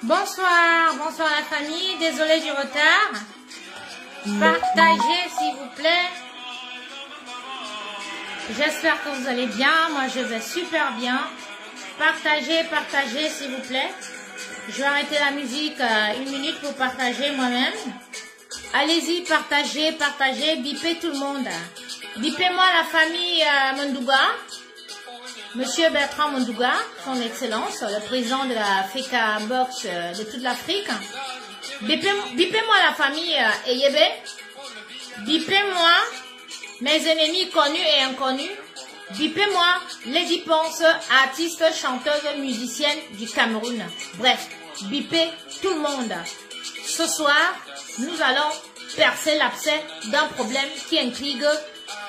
Bonsoir, bonsoir la famille, désolé du retard. Partagez s'il vous plaît. J'espère que vous allez bien, moi je vais super bien. Partagez, partagez s'il vous plaît. Je vais arrêter la musique 1 minute pour partager moi-même. Allez-y, partagez, partagez, bipez tout le monde. Bipez-moi la famille Mondouga. Monsieur Bertrand Mondouga, son excellence, le président de la Africa Box de toute l'Afrique. Bipez-moi la famille Eyebe. Bipez-moi mes ennemis connus et inconnus. Bipez-moi Lady Ponce, artiste, chanteuse, musicienne du Cameroun. Bref, bipez tout le monde. Ce soir, nous allons percer l'abcès d'un problème qui intrigue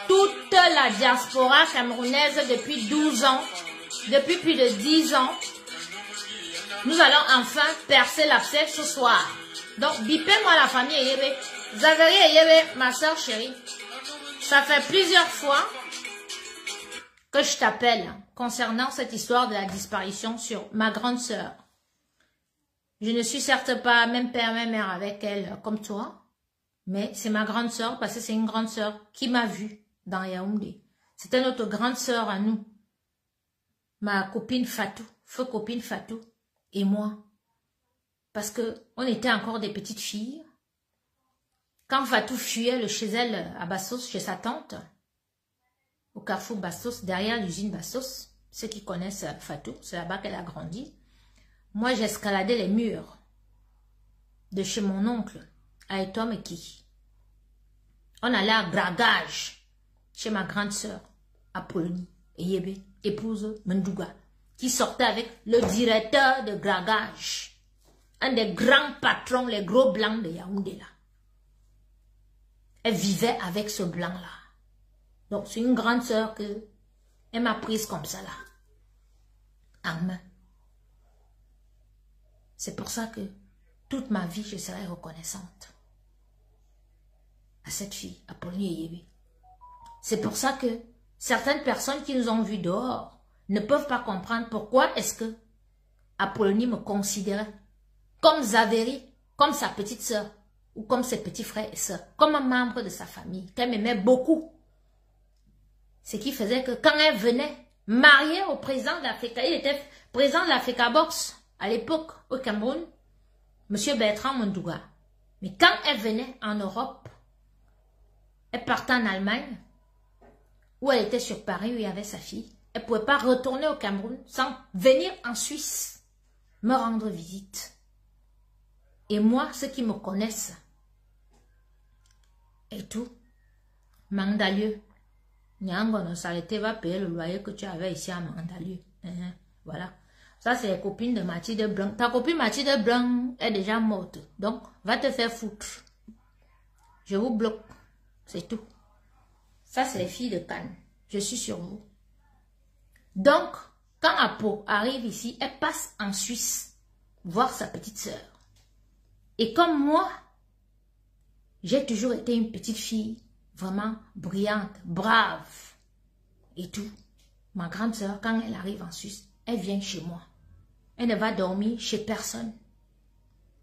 toute la diaspora camerounaise depuis 12 ans, depuis plus de 10 ans. Nous allons enfin percer l'abcès ce soir. Donc, bipez-moi la famille Eyebe. Zaveri Eyebe, ma soeur chérie. Ça fait plusieurs fois que je t'appelle concernant cette histoire de la disparition sur ma grande sœur. Je ne suis certes pas même père, même mère avec elle comme toi, mais c'est ma grande sœur parce que c'est une grande sœur qui m'a vue dans Yaoundé. C'était notre grande sœur à nous, ma copine Fatou, feu copine Fatou et moi, parce que on était encore des petites filles. Quand Fatou fuyait chez elle à Bassos, chez sa tante, au carrefour Bassos, derrière l'usine Bassos, ceux qui connaissent Fatou, c'est là-bas qu'elle a grandi. Moi, j'escaladais les murs de chez mon oncle, à Etomeki. On allait à Gragage, chez ma grande sœur, Apollonie Eyebe, épouse Mondouga, qui sortait avec le directeur de Gragage, un des grands patrons, les gros blancs de Yaoundé là. Elle vivait avec ce blanc-là. Donc, c'est une grande sœur que elle m'a prise comme ça, là. En main. C'est pour ça que toute ma vie, je serai reconnaissante à cette fille, Apollonie Eyebe. C'est pour ça que certaines personnes qui nous ont vus dehors ne peuvent pas comprendre pourquoi est-ce que Apollonie me considérait comme Zaveri, comme sa petite sœur, ou comme ses petits frères et sœurs, comme un membre de sa famille, qu'elle m'aimait beaucoup. Ce qui faisait que quand elle venait mariée au président de l'Africa, il était président de l'Africa Box à l'époque au Cameroun, monsieur Bertrand Mondouga. Mais quand elle venait en Europe, elle partait en Allemagne, où elle était sur Paris, où il y avait sa fille. Elle ne pouvait pas retourner au Cameroun sans venir en Suisse me rendre visite. Et moi, ceux qui me connaissent, et tout, Mandalieu. Nyangono Saleté va payer le loyer que tu avais ici à Mandalieu. Voilà. Ça, c'est la copine de Mathilde Blanc. Ta copine Mathilde Blanc est déjà morte. Donc, va te faire foutre. Je vous bloque. C'est tout. Ça, c'est les filles de Cannes. Je suis sur vous. Donc, quand Apo arrive ici, elle passe en Suisse voir sa petite sœur. Et comme moi, j'ai toujours été une petite fille vraiment brillante, brave et tout. Ma grande sœur, quand elle arrive en Suisse, elle vient chez moi. Elle ne va dormir chez personne.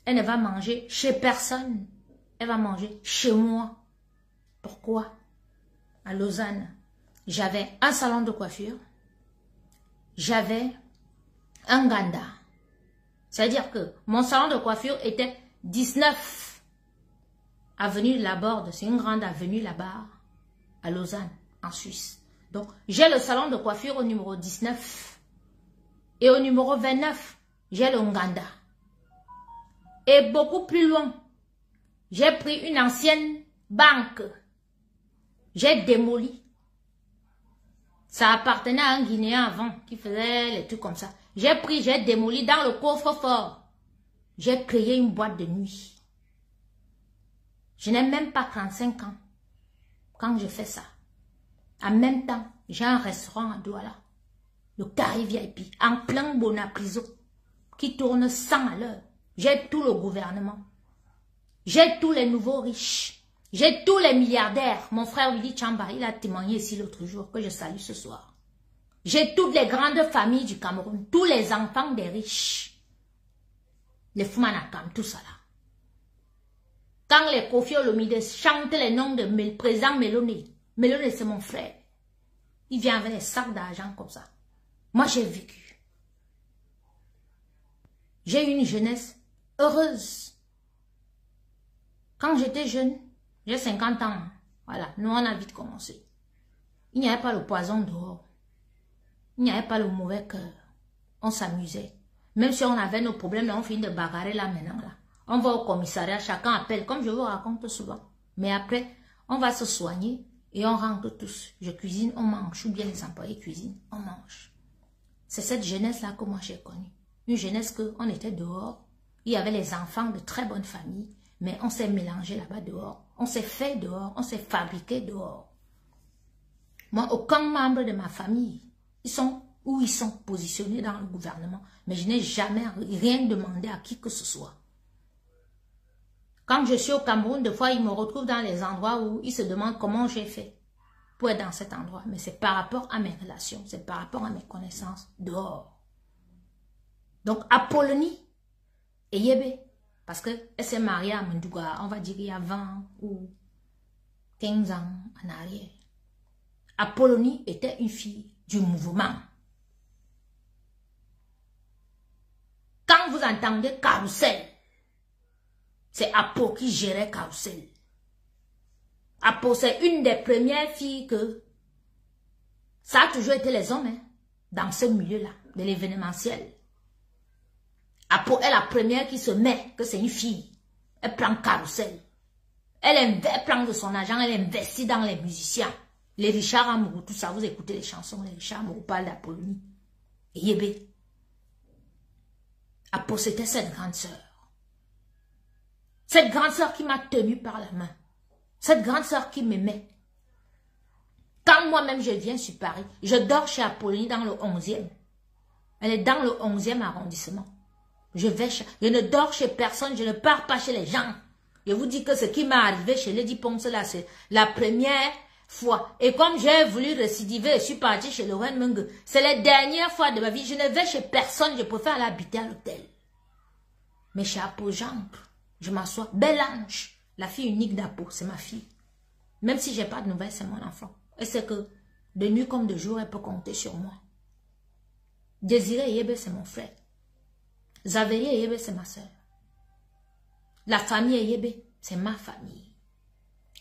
Elle ne va manger chez personne. Elle va manger chez moi. Pourquoi? À Lausanne, j'avais un salon de coiffure. J'avais un ganda. C'est-à-dire que mon salon de coiffure était 19 avenue de la Borde, c'est une grande avenue là-bas, à Lausanne, en Suisse. Donc, j'ai le salon de coiffure au numéro 19. Et au numéro 29, j'ai le Nganda. Et beaucoup plus loin, j'ai pris une ancienne banque. J'ai démoli. Ça appartenait à un Guinéen avant, qui faisait les trucs comme ça. J'ai démoli dans le coffre-fort. J'ai créé une boîte de nuit. Je n'ai même pas 35 ans quand je fais ça. En même temps, j'ai un restaurant à Douala, le Carré VIP, en plein Bonapriso, qui tourne 100 à l'heure. J'ai tout le gouvernement. J'ai tous les nouveaux riches. J'ai tous les milliardaires. Mon frère Willy Tchamba, il a témoigné ici l'autre jour, que je salue ce soir. J'ai toutes les grandes familles du Cameroun, tous les enfants des riches. Les Foumanakam, tout ça là. Quand les Kofi Olomide chantent les noms de président Melone, Melone c'est mon frère. Il vient avec des sacs d'argent comme ça. Moi j'ai vécu. J'ai eu une jeunesse heureuse. Quand j'étais jeune, j'ai 50 ans. Voilà, nous on a vite commencé. Il n'y avait pas le poison dehors. Il n'y avait pas le mauvais cœur. On s'amusait. Même si on avait nos problèmes, on finit de bagarrer là maintenant là. On va au commissariat, chacun appelle, comme je vous raconte souvent. Mais après, on va se soigner et on rentre tous. Je cuisine, on mange. Ou bien les employés cuisinent, on mange. C'est cette jeunesse-là que moi j'ai connue. Une jeunesse qu'on était dehors. Il y avait les enfants de très bonnes familles. Mais on s'est mélangé là-bas dehors. On s'est fait dehors. On s'est fabriqué dehors. Moi, aucun membre de ma famille, ils sont positionnés dans le gouvernement. Mais je n'ai jamais rien demandé à qui que ce soit. Quand je suis au Cameroun, des fois, ils me retrouvent dans les endroits où ils se demandent comment j'ai fait pour être dans cet endroit. Mais c'est par rapport à mes relations, c'est par rapport à mes connaissances dehors. Donc, Apollonie et Yébé, parce qu'elle s'est mariée à Mendouga, on va dire il y a 20 ou 15 ans en arrière. Apollonie était une fille du mouvement. Quand vous entendez Carrousel, c'est Apo qui gérait Carrousel. Apo, c'est une des premières filles que... Ça a toujours été les hommes, hein, dans ce milieu-là, de l'événementiel. Apo est la première qui se met, que c'est une fille. Elle prend Carrousel. Elle prend de son argent, elle investit dans les musiciens. Les Richard Amourou, tout ça, vous écoutez les chansons, les Richard Amourou parlent d'Apollonie. Et Yébé. Apo, c'était cette grande sœur. Cette grande sœur qui m'a tenue par la main. Cette grande sœur qui m'aimait. Quand moi-même je viens sur Paris, je dors chez Apollonie dans le 11e. Elle est dans le 11e arrondissement. Je ne dors chez personne, je ne pars pas chez les gens. Je vous dis que ce qui m'est arrivé chez Lady Ponce là, c'est la première fois. Et comme j'ai voulu récidiver, je suis partie chez Lorraine Mung. C'est la dernière fois de ma vie. Je ne vais chez personne, je préfère aller habiter à l'hôtel. Mais chez Apo, j'entre. Je m'assois. Belle Ange, la fille unique d'Apo, c'est ma fille. Même si j'ai pas de nouvelles, c'est mon enfant. Et c'est que de nuit comme de jour, elle peut compter sur moi. Désiré Yébé, c'est mon frère. Zaveri Yébé, c'est ma soeur. La famille Yébé, c'est ma famille.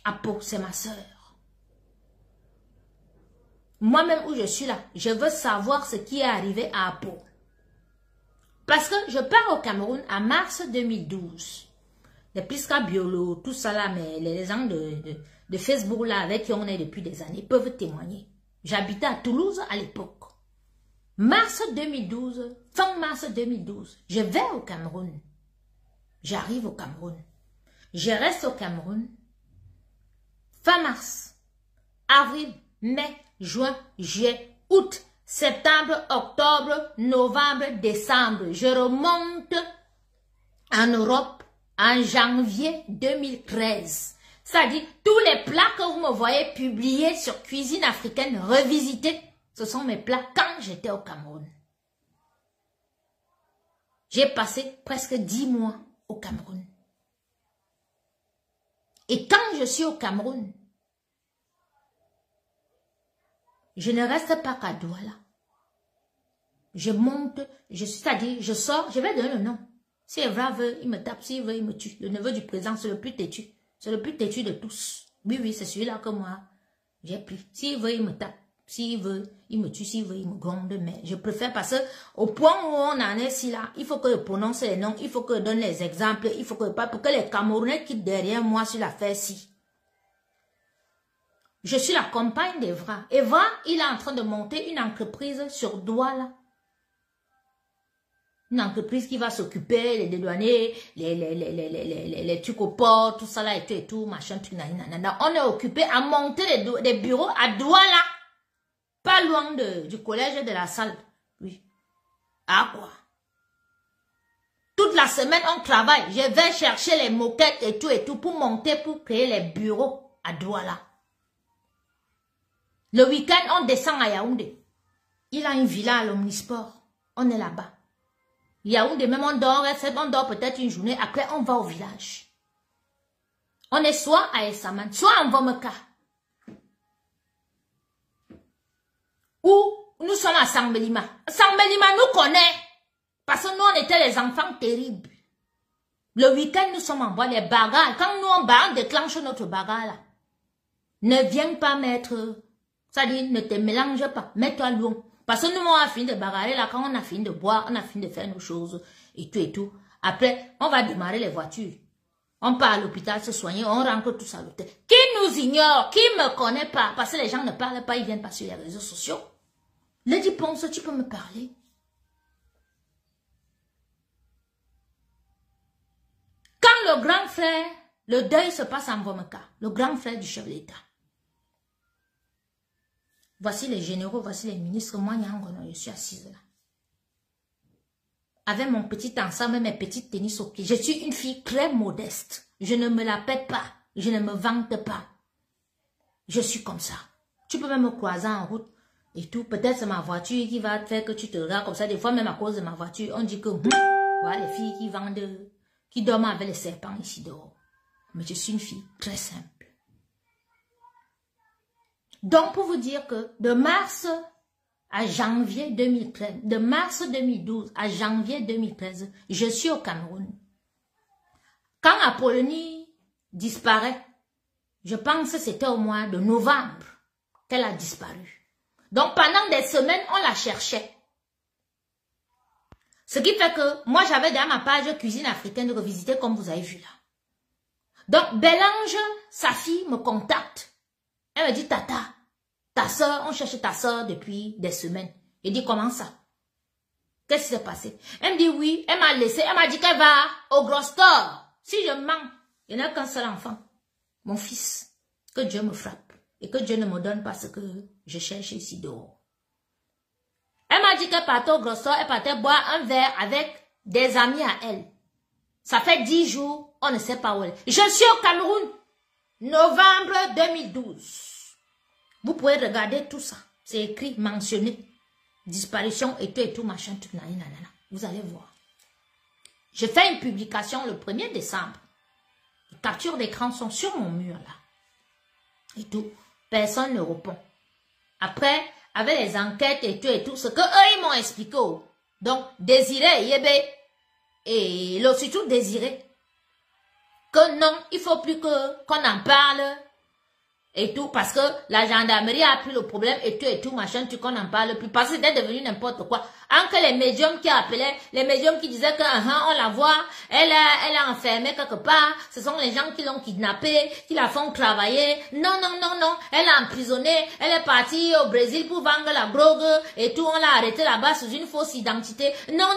Apo, c'est ma soeur. Moi-même où je suis là, je veux savoir ce qui est arrivé à Apo. Parce que je pars au Cameroun en mars 2012. Les Pisca Biolo, tout ça là, mais les gens de Facebook là, avec qui on est depuis des années, peuvent témoigner. J'habitais à Toulouse à l'époque. Mars 2012, fin mars 2012, je vais au Cameroun. J'arrive au Cameroun. Je reste au Cameroun. Fin mars, avril, mai, juin, juillet, août, septembre, octobre, novembre, décembre. Je remonte en Europe en janvier 2013. C'est-à-dire, tous les plats que vous me voyez publiés sur Cuisine Africaine Revisitée, ce sont mes plats quand j'étais au Cameroun. J'ai passé presque 10 mois au Cameroun. Et quand je suis au Cameroun, je ne reste pas qu'à Douala. Je monte, c'est-à-dire, je sors, je vais donner le nom. Si Evra veut, il me tape, s'il veut, il me tue. Le neveu du président, c'est le plus têtu. C'est le plus têtu de tous. Oui, c'est celui-là que moi, j'ai pris. S'il veut, il me tape. S'il veut, il me tue. S'il veut, il me gronde. Mais je préfère parce que au point où on en est si là, il faut que je prononce les noms, il faut que je donne les exemples, il faut que pas pour que les Camerounais quittent derrière moi sur l'affaire-ci. Je suis la compagne d'Evra. Evra, il est en train de monter une entreprise sur Douala. Une entreprise qui va s'occuper des douaniers, les trucs au port, tout ça là et tout, machin, tout, nanana. On est occupé à monter des bureaux à Douala. Pas loin du collège de la salle. Oui. À quoi? Tout toute la semaine, on travaille. Je vais chercher les moquettes et tout pour monter, pour créer les bureaux à Douala. Le week-end, on descend à Yaoundé. Il a une villa à l'Omnisport. On est là-bas. Yaoundé, même on dort peut-être une journée. Après, on va au village. On est soit à Essaman, soit en Vomeka. Ou nous sommes à Sangbelima. Sangbelima nous connaît. Parce que nous, on était les enfants terribles. Le week-end, nous sommes en bois, les bagarres. Quand nous, on déclenche notre bagarre là. Ne viens pas mettre... Ça dit, ne te mélange pas. Mets-toi loin. Parce que nous, on a fini de bagarrer là. Quand on a fini de boire, on a fini de faire nos choses. Et tout. Après, on va démarrer les voitures. On part à l'hôpital se soigner. On rentre tous à l'hôtel. Qui nous ignore? Qui me connaît pas? Parce que les gens ne parlent pas. Ils viennent pas sur les réseaux sociaux. Lady Ponce, tu peux me parler? Quand le grand frère, le deuil se passe en Vomeka, le grand frère du chef d'État. Voici les généraux, voici les ministres. Moi, je suis assise là. Avec mon petit ensemble, mes petites tennis au pied. Je suis une fille très modeste. Je ne me la pète pas. Je ne me vante pas. Je suis comme ça. Tu peux même me croiser en route et tout. Peut-être c'est ma voiture qui va faire que tu te regardes comme ça. Des fois, même à cause de ma voiture, on dit que voilà les filles qui vendent, qui dorment avec les serpents ici dehors. Mais je suis une fille très simple. Donc, pour vous dire que de mars à janvier 2013, de mars 2012 à janvier 2013, je suis au Cameroun. Quand Apollonie disparaît, je pense que c'était au mois de novembre qu'elle a disparu. Donc, pendant des semaines, on la cherchait. Ce qui fait que moi, j'avais dans ma page cuisine africaine de revisiter comme vous avez vu là. Donc, Bélange, sa fille, me contacte. Elle me dit, Tata, ta soeur, on cherche ta soeur depuis des semaines. Je dis, comment ça? Qu'est-ce qui s'est passé? Elle me dit, oui, elle m'a laissé, elle m'a dit qu'elle va au gros store. Si je mens, il n'y en a qu'un seul enfant, mon fils, que Dieu me frappe et que Dieu ne me donne pas ce que je cherche ici dehors. Elle m'a dit qu'elle partait au gros store, elle partait boire un verre avec des amis à elle. Ça fait 10 jours, on ne sait pas où elle est. Je suis au Cameroun, novembre 2012. Vous pouvez regarder tout ça. C'est écrit, mentionné. Disparition et tout, machin, tout, nanana. Vous allez voir. J'ai fait une publication le 1er décembre. Les captures d'écran sont sur mon mur là. Et tout. Personne ne répond. Après, avec les enquêtes et tout, ce que eux, ils m'ont expliqué. Donc, Désiré, Yébé, et l'autre surtout Désiré. Que non, il faut plus qu'on en parle. Et tout, parce que la gendarmerie a pris le problème et tout, machin, qu'on n'en parle plus, parce que c'était devenu n'importe quoi. Que les médiums qui appelaient, les médiums qui disaient que, on la voit, elle est enfermée quelque part, ce sont les gens qui l'ont kidnappée, qui la font travailler. Non, elle est emprisonnée, elle est partie au Brésil pour vendre la drogue et tout, on l'a arrêtée là-bas sous une fausse identité. Non,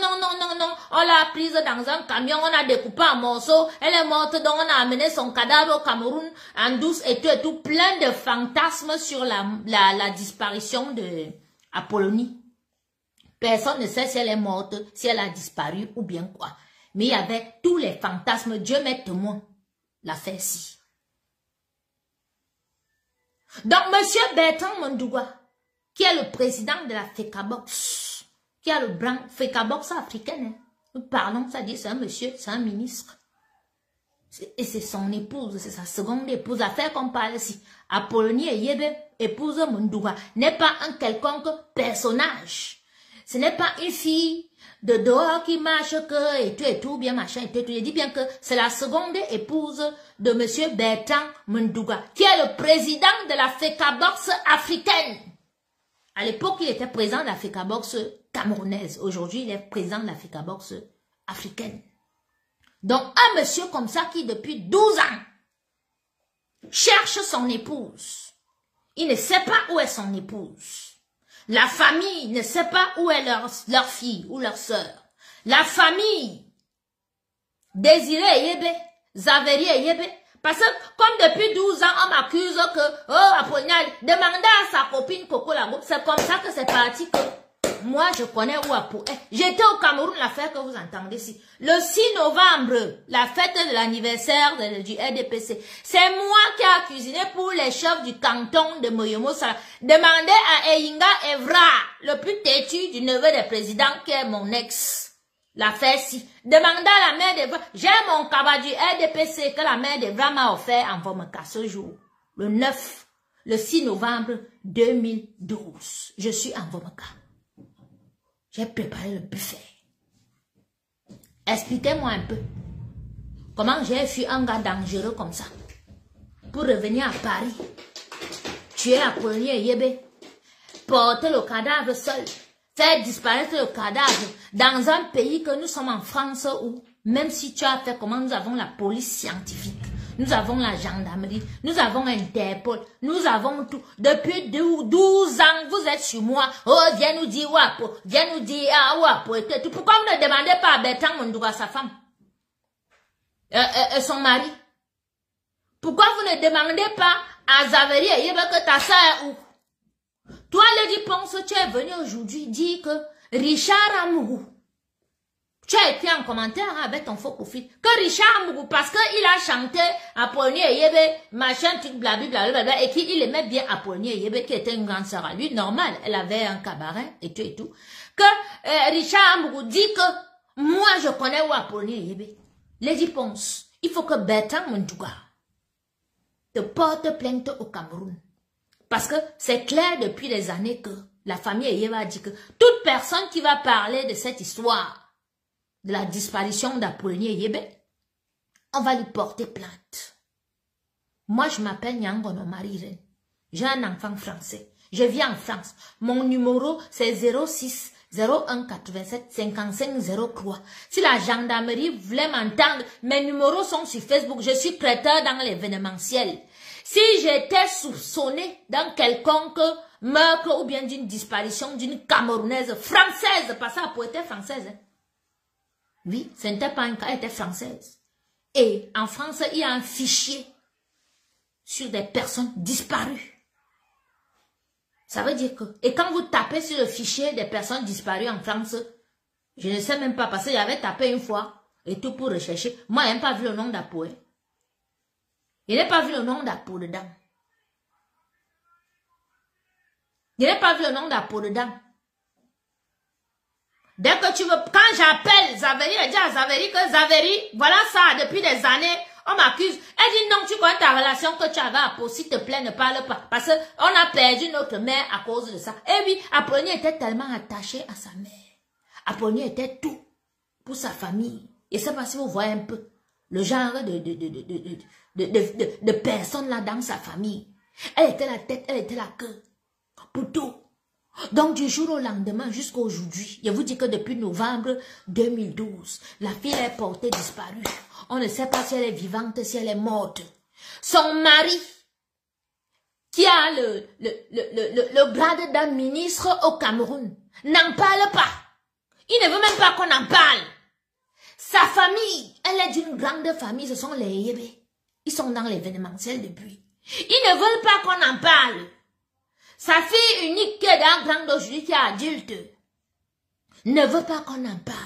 on l'a prise dans un camion, on a découpé en morceaux, elle est morte, donc on a amené son cadavre au Cameroun en douce et tout, plein de fantasmes sur la disparition de Apollonie. Personne ne sait si elle est morte, si elle a disparu ou bien quoi. Mais il y avait tous les fantasmes. Dieu m'est témoin. L'affaire-ci. Donc, monsieur Bertrand Mondougua, qui est le président de la FECABOX, qui a le brand FECABOX africaine, nous parlons, ça dit, c'est un monsieur, c'est un ministre. Et c'est son épouse, c'est sa seconde épouse. Affaire qu'on parle ici. Apollonie et Yébé, épouse Mondougua, n'est pas un quelconque personnage. Ce n'est pas une fille de dehors qui marche que et tout, bien machin et tout. Je dis bien que c'est la seconde épouse de monsieur Bertrand Mondougua, qui est le président de la FECABOX africaine. À l'époque, il était président de la FECABOX camerounaise. Aujourd'hui, il est président de la FECABOX africaine. Donc, un monsieur comme ça qui, depuis 12 ans, cherche son épouse. Il ne sait pas où est son épouse. La famille ne sait pas où est leur fille ou leur sœur. La famille, Désiré Yébé, Zaveri Yébé, parce que comme depuis 12 ans, on m'accuse que, oh, Apollinaire, demandez à sa copine Coco Lagoupe, c'est comme ça que c'est parti que moi je connais Ouappo. J'étais au Cameroun, l'affaire que vous entendez ici. Le 6 novembre, la fête de l'anniversaire du RDPC. C'est moi qui ai cuisiné pour les chefs du canton de Moyomo Sala. Demandez à Eyinga Evra, le plus têtu du neveu des présidents qui est mon ex. L'affaire-ci. Demandez à la mère d'Evra. J'ai mon cabas du RDPC que la mère d'Evra m'a offert en Vomeka ce jour. Le 6 novembre 2012. Je suis en Vomeka. J'ai préparé le buffet. Expliquez-moi un peu. Comment j'ai fui un gars dangereux comme ça. Pour revenir à Paris. Tuer Apollinaire Yébé. Porter le cadavre seul. Faire disparaître le cadavre dans un pays que nous sommes en France où, même si tu as fait comment, nous avons la police scientifique, nous avons la gendarmerie, nous avons Interpol, nous avons tout. Depuis 12 ans, vous êtes sur moi. Oh, viens nous dire Ouappo, viens nous dire Ouappo et tout. Pourquoi vous ne demandez pas à Bertrand Mondouga, sa femme, son mari? Pourquoi vous ne demandez pas à Zaveri et Yébé que ta soeur est où? Toi, Lady Ponce, tu es venu aujourd'hui dire que Richard Amougou, tu as écrit en commentaire avec ton faux profil, que Richard Amougou, parce qu'il a chanté Apollinaire Yébé, machin, truc, blablabla, et qu'il aimait bien Apollinaire Yébé, qui était une grande sœur à lui, normal, elle avait un cabaret, et tout, que Richard Amougou dit que moi, je connais où Apollinaire Yébé. Lady Ponce, il faut que Bertrand Mondouga te porte plainte au Cameroun. Parce que c'est clair depuis des années que la famille Eyeba a dit que toute personne qui va parler de cette histoire, de la disparition d'Apollinaire Yébé, on va lui porter plainte. Moi, je m'appelle Nyangono Marie-Reine. J'ai un enfant français. Je vis en France. Mon numéro, c'est 06 01 87 55 03. Si la gendarmerie voulait m'entendre, mes numéros sont sur Facebook. Je suis prêteur dans l'événementiel. Si j'étais soupçonné dans quelconque meurtre ou bien d'une disparition d'une Camerounaise française, parce qu'elle était française. Oui, ce n'était pas un cas, elle était française. Et en France, il y a un fichier sur des personnes disparues. Ça veut dire que, et quand vous tapez sur le fichier des personnes disparues en France, je ne sais même pas, parce que j'avais tapé une fois, et tout pour rechercher. Moi, je n'ai pas vu le nom d'Apo. Je n'ai pas vu le nom d'Apo dedans. Je n'ai pas vu le nom d'Apo dedans. Dès que tu veux, quand j'appelle Zaveri, je dis à Zaveri que Zaveri, voilà ça, depuis des années, on m'accuse. Elle dit non, tu connais ta relation que tu avais à Apo, s'il te plaît, ne parle pas. Parce qu'on a perdu notre mère à cause de ça. Et oui, Apollinaire était tellement attaché à sa mère. Apollinaire était tout pour sa famille. Et c'est parce que vous voyez un peu le genre de personnes là dans sa famille. Elle était la tête, elle était la queue. Pour tout. Donc du jour au lendemain jusqu'à aujourd'hui, je vous dis que depuis novembre 2012, la fille est portée disparue. On ne sait pas si elle est vivante, si elle est morte. Son mari, qui a le grade d'un ministre au Cameroun, n'en parle pas. Il ne veut même pas qu'on en parle. Sa famille, elle est d'une grande famille, ce sont les Yébé. Ils sont dans l'événementiel depuis. Ils ne veulent pas qu'on en parle. Sa fille unique qui est dans le grand d'aujourd'hui, qui est adulte, ne veut pas qu'on en parle.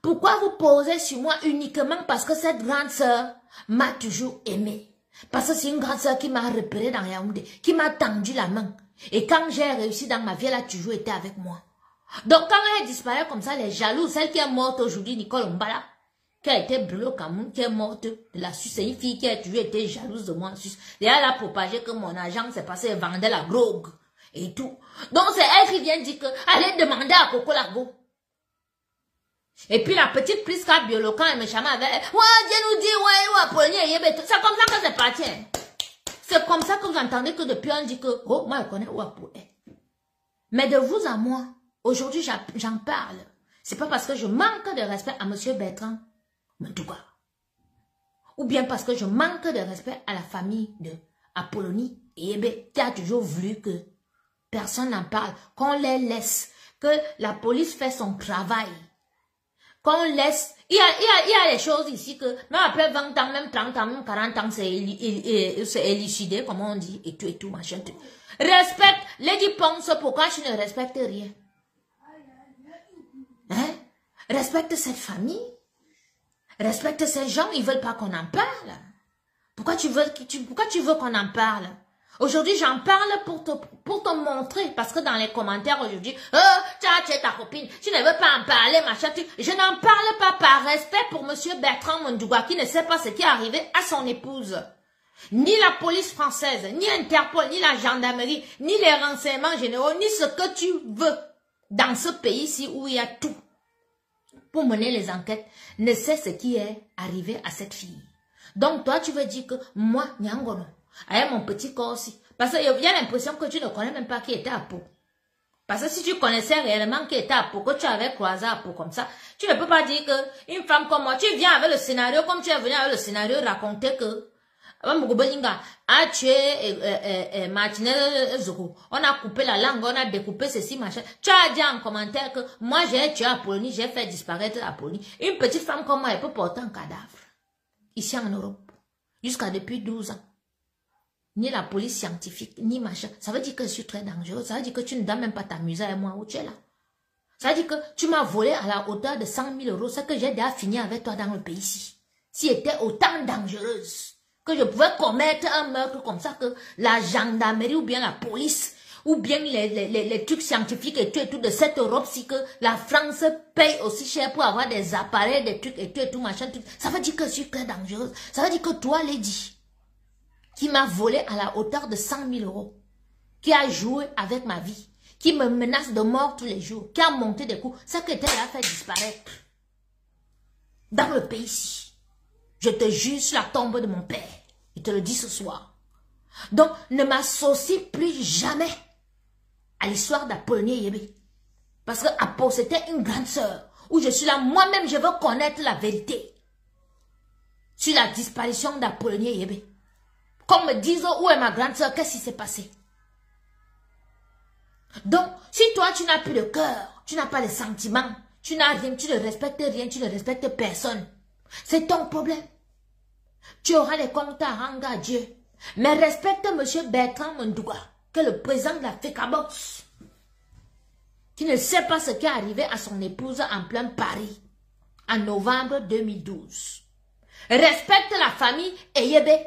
Pourquoi vous posez sur moi uniquement parce que cette grande sœur m'a toujours aimé? Parce que c'est une grande sœur qui m'a repéré dans Yaoundé, qui m'a tendu la main. Et quand j'ai réussi dans ma vie, elle a toujours été avec moi. Donc quand elle disparaît comme ça, les jaloux, celle qui est morte aujourd'hui, Nicole Mbala, qui a été brûlée au Cameroun, qui est morte de la Suisse, c'est une fille qui a toujours été jalouse de moi en Suisse. Et elle a propagé que mon agent s'est passé et vendait la drogue et tout. Donc c'est elle qui vient dire que allez demander à Coco Lago. Et puis la petite Priska Biolocan et méchamment avec elle. Ouais, Dieu nous dit, ouais, Apollinaire Yébé. C'est comme ça que c'est parti. C'est comme ça que vous entendez que depuis on dit que, oh, moi je connais Ouappo. Mais de vous à moi, aujourd'hui j'en parle. C'est pas parce que je manque de respect à monsieur Bertrand Mondouga. Ou bien parce que je manque de respect à la famille de Apollonie et Yébé, qui a toujours voulu que personne n'en parle, qu'on les laisse, que la police fait son travail, qu'on laisse. Il y a des choses ici que, même après 20 ans, même 30 ans, même 40 ans, c'est élucidé, comme on dit, et tout, machin. Respecte, Lady Ponce, pourquoi tu ne respectes rien? Hein? Respecte cette famille. Respecte ces gens, ils veulent pas qu'on en parle. Pourquoi tu veux qu'on en parle? Aujourd'hui, j'en parle pour te montrer. Parce que dans les commentaires aujourd'hui, tu es ta copine, tu ne veux pas en parler, machin. Je n'en parle pas par respect pour monsieur Bertrand Mondouga qui ne sait pas ce qui est arrivé à son épouse. Ni la police française, ni Interpol, ni la gendarmerie, ni les renseignements généraux, ni ce que tu veux dans ce pays-ci où il y a tout pour mener les enquêtes, ne sait ce qui est arrivé à cette fille. Donc toi, tu veux dire que moi, Nyangono, avec mon petit corps aussi, parce qu'il y a l'impression que tu ne connais même pas qui était à Pau. Parce que si tu connaissais réellement qui était à Pau, que tu avais croisé à Pau comme ça, tu ne peux pas dire que une femme comme moi, tu viens avec le scénario, comme tu es venu avec le scénario, raconter que a tué Martinez Zoro. On a coupé la langue, on a découpé ceci, machin. Tu as dit en commentaire que moi j'ai tué Apollonie, j'ai fait disparaître Apollonie. Une petite femme comme moi, elle peut porter un cadavre. Ici en Europe. Jusqu'à depuis 12 ans. Ni la police scientifique, ni machin. Ça veut dire que je suis très dangereux. Ça veut dire que tu ne dois même pas t'amuser avec moi où tu es là. Ça veut dire que tu m'as volé à la hauteur de 100 000 euros. C'est que j'ai déjà fini avec toi dans le pays ici. Si elle était autant dangereuse que je pouvais commettre un meurtre comme ça, que la gendarmerie ou bien la police ou bien les trucs scientifiques et tout de cette Europe-ci, que la France paye aussi cher pour avoir des appareils, des trucs et tout machin, tout. Ça veut dire que je suis très dangereuse. Ça veut dire que toi, Lady, qui m'a volé à la hauteur de 100 000 euros, qui a joué avec ma vie, qui me menace de mort tous les jours, qui a monté des coups, ça que tu as fait disparaître dans le pays ici. Je te jure sur la tombe de mon père. Je te le dis ce soir. Donc, ne m'associe plus jamais à l'histoire d'Apollonie Yébé. Parce que Apo, c'était une grande sœur. Où je suis là, moi-même, je veux connaître la vérité sur la disparition d'Apollonie Yébé. Qu'on me dise où est ma grande sœur, qu'est-ce qui s'est passé? Donc, si toi, tu n'as plus de cœur, tu n'as pas de sentiments, tu n'as rien, tu ne respectes rien, tu ne respectes personne, c'est ton problème. Tu auras les comptes à rendre à Dieu. Mais respecte M. Bertrand Mondouga, qui est le président de la FECABOX, qui ne sait pas ce qui est arrivé à son épouse en plein Paris, en novembre 2012. Respecte la famille Eyébé.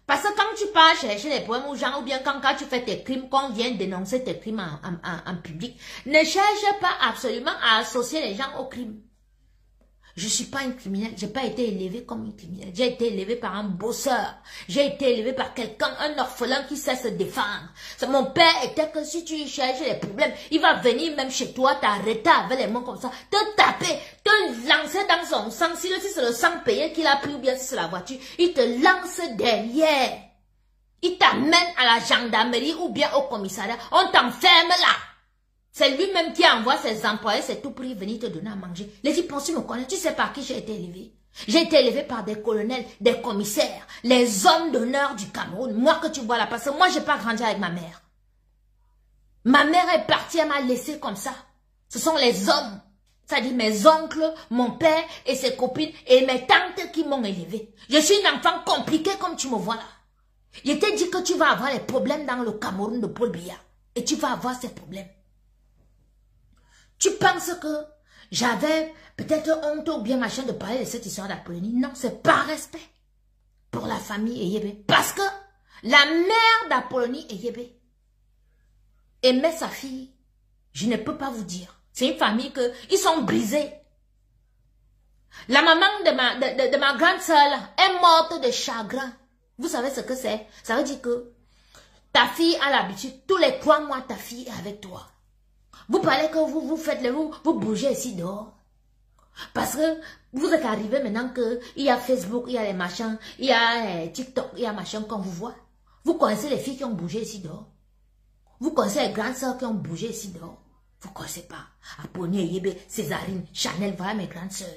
Parce que quand tu pars chercher les problèmes aux gens, ou bien quand tu fais tes crimes, qu'on vient dénoncer tes crimes en public, ne cherche pas absolument à associer les gens au crime. Je ne suis pas une criminelle, je n'ai pas été élevée comme une criminelle. J'ai été élevée par un bosseur. J'ai été élevée par quelqu'un, un orphelin qui sait se défendre. Mon père était que si tu cherches les problèmes, il va venir même chez toi, t'arrêter avec les mains comme ça, te taper, te lancer dans son sang. Si c'est le sang payé qu'il a pris ou bien si c'est la voiture, il te lance derrière. Il t'amène à la gendarmerie ou bien au commissariat. On t'enferme là. C'est lui-même qui envoie ses employés, c'est tout pour y venir te donner à manger. Les filles pensent, tu me connais, tu sais par qui j'ai été élevée. J'ai été élevée par des colonels, des commissaires, les hommes d'honneur du Cameroun. Moi que tu vois là, parce que moi j'ai pas grandi avec ma mère. Ma mère est partie, elle m'a laissé comme ça. Ce sont les hommes, c'est-à-dire mes oncles, mon père et ses copines et mes tantes qui m'ont élevée. Je suis une enfant compliquée comme tu me vois là. Je t'ai dit que tu vas avoir les problèmes dans le Cameroun de Paul Biya. Et tu vas avoir ces problèmes. Tu penses que j'avais peut-être honte ou bien machin de parler de cette histoire d'Apollonie? Non, c'est par respect pour la famille Eyébé. Parce que la mère d'Apollonie Eyébé aimait sa fille. Je ne peux pas vous dire. C'est une famille que ils sont brisés. La maman de ma grande sœur est morte de chagrin. Vous savez ce que c'est? Ça veut dire que ta fille a l'habitude, tous les 3 mois, ta fille est avec toi. Vous parlez que vous faites vous bougez ici dehors. Parce que vous êtes arrivé maintenant qu'il y a Facebook, il y a les machins, il y a TikTok, il y a machin qu'on vous voit. Vous connaissez les filles qui ont bougé ici dehors. Vous connaissez les grandes sœurs qui ont bougé ici dehors. Vous ne connaissez pas. Apollonie Yébé, Césarine, Chanel, voilà mes grandes sœurs.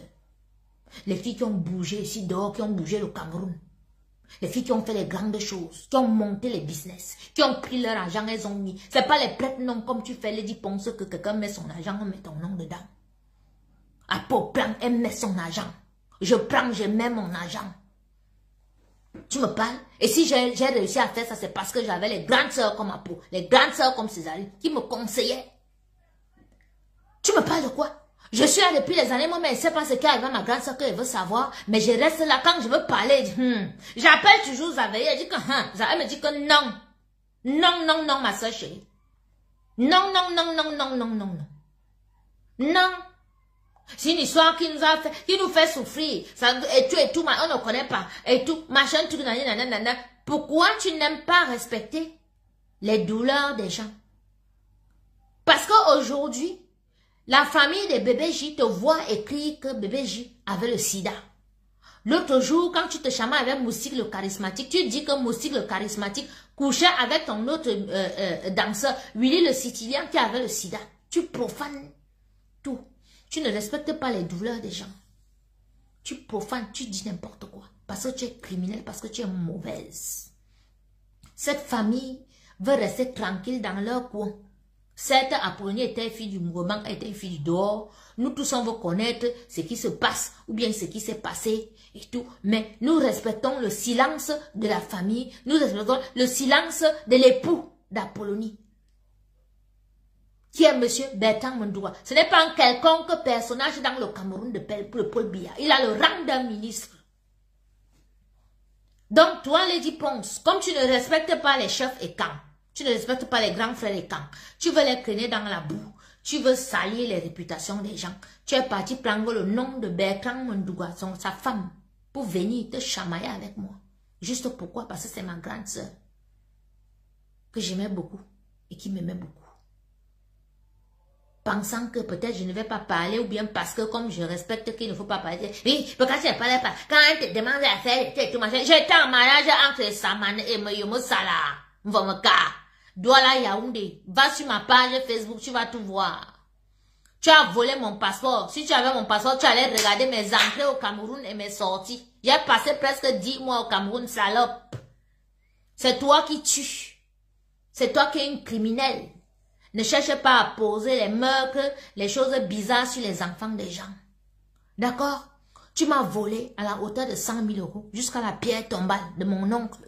Les filles qui ont bougé ici dehors, qui ont bougé le Cameroun. Les filles qui ont fait les grandes choses, qui ont monté les business, qui ont pris leur argent, elles ont mis. Ce n'est pas les prêtres non comme tu fais, les 10 ponces que quelqu'un met son argent, on met ton nom dedans. Apo prend, elle met son argent. Je prends, je mets mon argent. Tu me parles? Et si j'ai réussi à faire ça, c'est parce que j'avais les grandes sœurs comme Apo, les grandes sœurs comme Césarine, qui me conseillaient. Tu me parles de quoi? Je suis là depuis les années, moi, mais elle ne sait pas ce qui arrive à ma grande soeur qu'elle veut savoir. Mais je reste là quand je veux parler. J'appelle toujours Zaveille. Elle dit que, elle me dit que non. Non, non, non, ma soeur chérie. Non, non, non, non, non, non, non, non. Non. C'est une histoire qui nous a fait, qui nous fait souffrir. Ça, et tout, on ne connaît pas. Et tout, machin, tout, nanana. Pourquoi tu n'aimes pas respecter les douleurs des gens? Parce qu'aujourd'hui, la famille de bébé J te voit écrire que bébé J avait le sida. L'autre jour, quand tu te chamas avec Moustique le charismatique, tu dis que Moustique le charismatique couchait avec ton autre danseur, Willy le Sicilien, qui avait le sida. Tu profanes tout. Tu ne respectes pas les douleurs des gens. Tu profanes, tu dis n'importe quoi. Parce que tu es criminel, parce que tu es mauvaise. Cette famille veut rester tranquille dans leur coin. Cette Apollonie était fille du mouvement, était une fille du dehors. Nous tous, on veut connaître ce qui se passe ou bien ce qui s'est passé et tout. Mais nous respectons le silence de la famille. Nous respectons le silence de l'époux d'Apollonie, qui est monsieur Bertrand Mondoua. Ce n'est pas un quelconque personnage dans le Cameroun de Paul Biya. Il a le rang d'un ministre. Donc, toi, Lady Ponce, comme tu ne respectes pas les chefs et camps, tu ne respectes pas les grands frères et camps, tu veux les traîner dans la boue, tu veux salir les réputations des gens, tu es parti prendre le nom de Bertrand Mondoua, sa femme, pour venir te chamailler avec moi. Juste pourquoi? Parce que c'est ma grande sœur, que j'aimais beaucoup et qui m'aimait beaucoup. Pensant que peut-être je ne vais pas parler, ou bien parce que comme je respecte qu'il ne faut pas parler. Oui, pourquoi tu ne parles pas? Quand elle te demande à faire tout machin, j'étais en mariage entre Saman et Moyomo Salah. Mvomeka. Douala Yaoundé. Va sur ma page Facebook, tu vas tout voir. Tu as volé mon passeport. Si tu avais mon passeport, tu allais regarder mes entrées au Cameroun et mes sorties. J'ai passé presque 10 mois au Cameroun, salope. C'est toi qui tues. C'est toi qui es une criminelle. Ne cherche pas à poser les meurtres, les choses bizarres sur les enfants des gens. D'accord? Tu m'as volé à la hauteur de 100 000 euros jusqu'à la pierre tombale de mon oncle,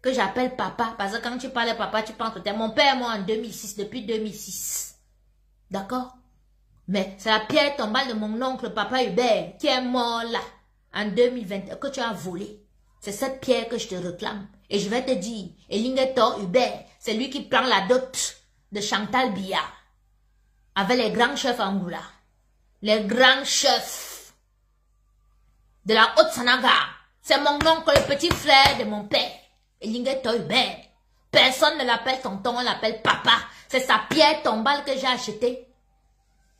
que j'appelle papa, parce que quand tu parles papa, tu penses que t'es mon père, moi, en 2006, depuis 2006. D'accord? Mais c'est la pierre tombale de mon oncle, papa Hubert, qui est mort là, en 2020, que tu as volé. C'est cette pierre que je te réclame. Et je vais te dire, Elingetor Hubert, c'est lui qui prend la dot de Chantal Biya, avec les grands chefs Angoula, les grands chefs de la Haute-Sanaga. C'est mon oncle, le petit frère de mon père, Elingetor Hubert. Personne ne l'appelle tonton, on l'appelle papa. C'est sa pierre tombale que j'ai achetée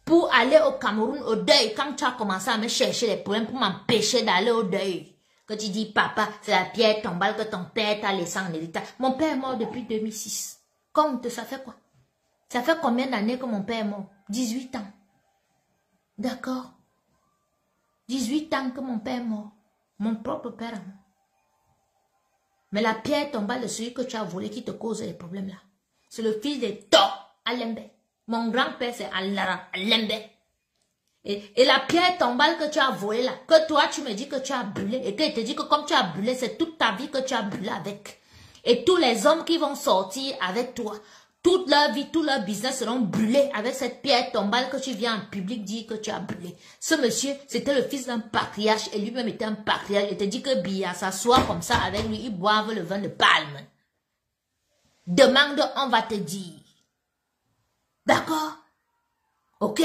pour aller au Cameroun au deuil. Quand tu as commencé à me chercher les problèmes pour m'empêcher d'aller au deuil, que tu dis papa, c'est la pierre tombale que ton père t'a laissée en héritage. Mon père est mort depuis 2006. Compte, ça fait quoi? Ça fait combien d'années que mon père est mort? 18 ans. D'accord? 18 ans que mon père est mort. Mon propre père est mort. Mais la pierre tombale de celui que tu as volé qui te cause les problèmes là, c'est le fils de To Alembe. Mon grand-père c'est Alara Alembe. Et la pierre tombale que tu as volée là, que toi tu me dis que tu as brûlé, et qu'il te dit que comme tu as brûlé, c'est toute ta vie que tu as brûlé avec. Et tous les hommes qui vont sortir avec toi, toute leur vie, tout leur business seront brûlés avec cette pierre tombale que tu viens en public dire que tu as brûlé. Ce monsieur, c'était le fils d'un patriarche et lui-même était un patriarche. Il te dit que Biya s'assoit comme ça avec lui, ils boivent le vin de palme. Demande, on va te dire. D'accord? Ok?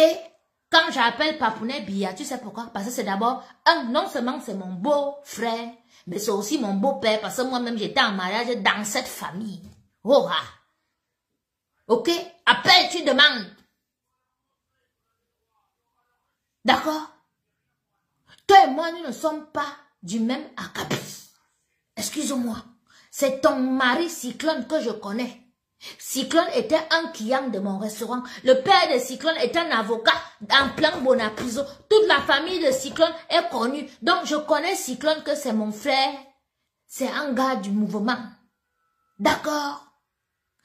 Quand j'appelle Papounet Biya, tu sais pourquoi? Parce que c'est d'abord, non seulement c'est mon beau frère, mais c'est aussi mon beau-père, parce que moi-même j'étais en mariage dans cette famille. Oh ah! Ok? Appelle, tu demandes. D'accord? Toi et moi, nous ne sommes pas du même acabit. Excuse-moi. C'est ton mari Cyclone que je connais. Cyclone était un client de mon restaurant. Le père de Cyclone est un avocat en plein Bonapriso. Toute la famille de Cyclone est connue. Donc je connais Cyclone que c'est mon frère. C'est un gars du mouvement. D'accord?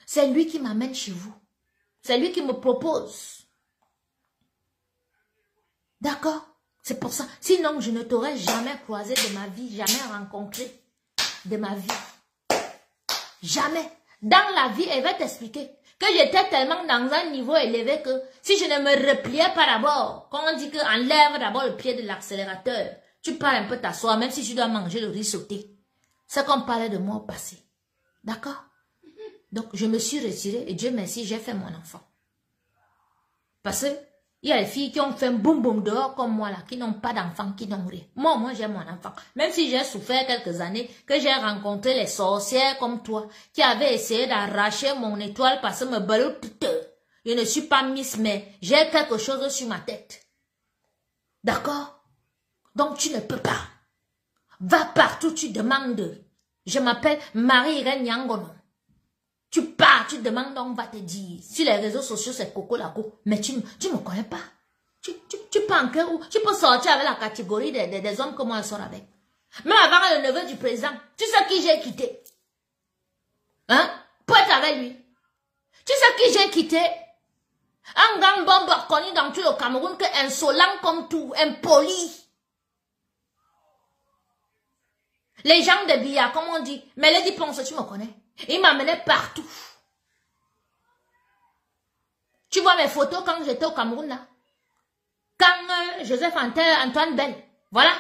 C'est lui qui m'amène chez vous. C'est lui qui me propose. D'accord? C'est pour ça. Sinon, je ne t'aurais jamais croisé de ma vie, jamais rencontré de ma vie. Jamais. Dans la vie, elle va t'expliquer. que j'étais tellement dans un niveau élevé que si je ne me repliais pas d'abord, quand on dit que enlève d'abord le pied de l'accélérateur, tu pars un peu t'asseoir, même si tu dois manger le riz sauté. C'est comme parlait de moi au passé. D'accord? Donc, je me suis retirée et Dieu merci, j'ai fait mon enfant. Parce que il y a les filles qui ont fait un boum boum dehors comme moi là, qui n'ont pas d'enfant, qui n'ont rien. Moi j'ai mon enfant. Même si j'ai souffert quelques années, que j'ai rencontré les sorcières comme toi, qui avaient essayé d'arracher mon étoile parce que me baloute. Je ne suis pas Miss, mais j'ai quelque chose sur ma tête. D'accord? Donc tu ne peux pas. Va partout, tu demandes. Je m'appelle Marie-Irène Yangono. Tu pars, tu demandes, on va te dire. Sur les réseaux sociaux, c'est Coco Laco. Mais tu ne me connais pas. Tu peux en cœur où tu peux sortir avec la catégorie des hommes que moi je sors avec. Même avant le neveu du président, tu sais qui j'ai quitté. Hein? Pour être avec lui. Tu sais qui j'ai quitté? Un gang bombe connu dans tout le Cameroun, que insolent comme tout, impoli. Les gens de billard, comme on dit. Mais Lady Ponce, tu me connais. Il m'amenait partout. Tu vois mes photos quand j'étais au Cameroun là. Quand Joseph Antoine Bell, voilà.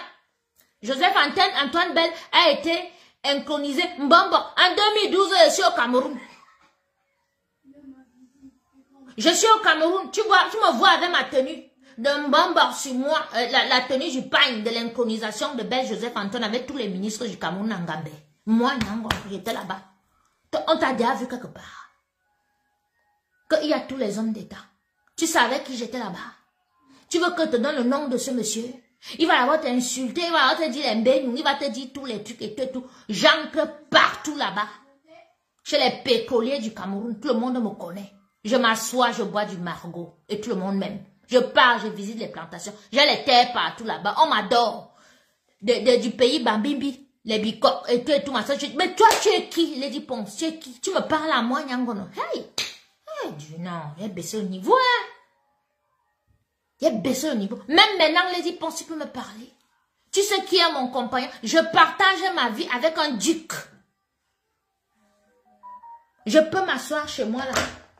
Joseph Antoine Bell a été intronisé Mbombo. En 2012, je suis au Cameroun. Je suis au Cameroun. Tu me vois avec ma tenue de Mbombo sur moi. La tenue du pagne de l'intronisation de Bell Joseph Antoine avec tous les ministres du Cameroun en Gambé. Moi, j'étais là-bas. On t'a déjà vu quelque part. Qu'il y a tous les hommes d'État. Tu savais qui j'étais là-bas. Tu veux que je te donne le nom de ce monsieur? Il va d'abord t'insulter, il va te dire les mbénous, il va te dire tous les trucs et tout. J'entre partout là-bas. Chez les pétroliers du Cameroun, tout le monde me connaît. Je m'assois, je bois du margot. Et tout le monde m'aime. Je pars, je visite les plantations. J'ai les terres partout là-bas. On m'adore. Du pays Bambimbi. Les bicoques et tout, ma soeur. Mais toi, tu es qui, Lady Ponce? Tu es qui? Tu me parles à moi, Nyangono? Hey! Non, j'ai baissé le niveau, hein? J'ai baissé le niveau. Même maintenant, Lady Ponce, tu peux me parler. Tu sais qui est mon compagnon? Je partage ma vie avec un duc. Je peux m'asseoir chez moi, là.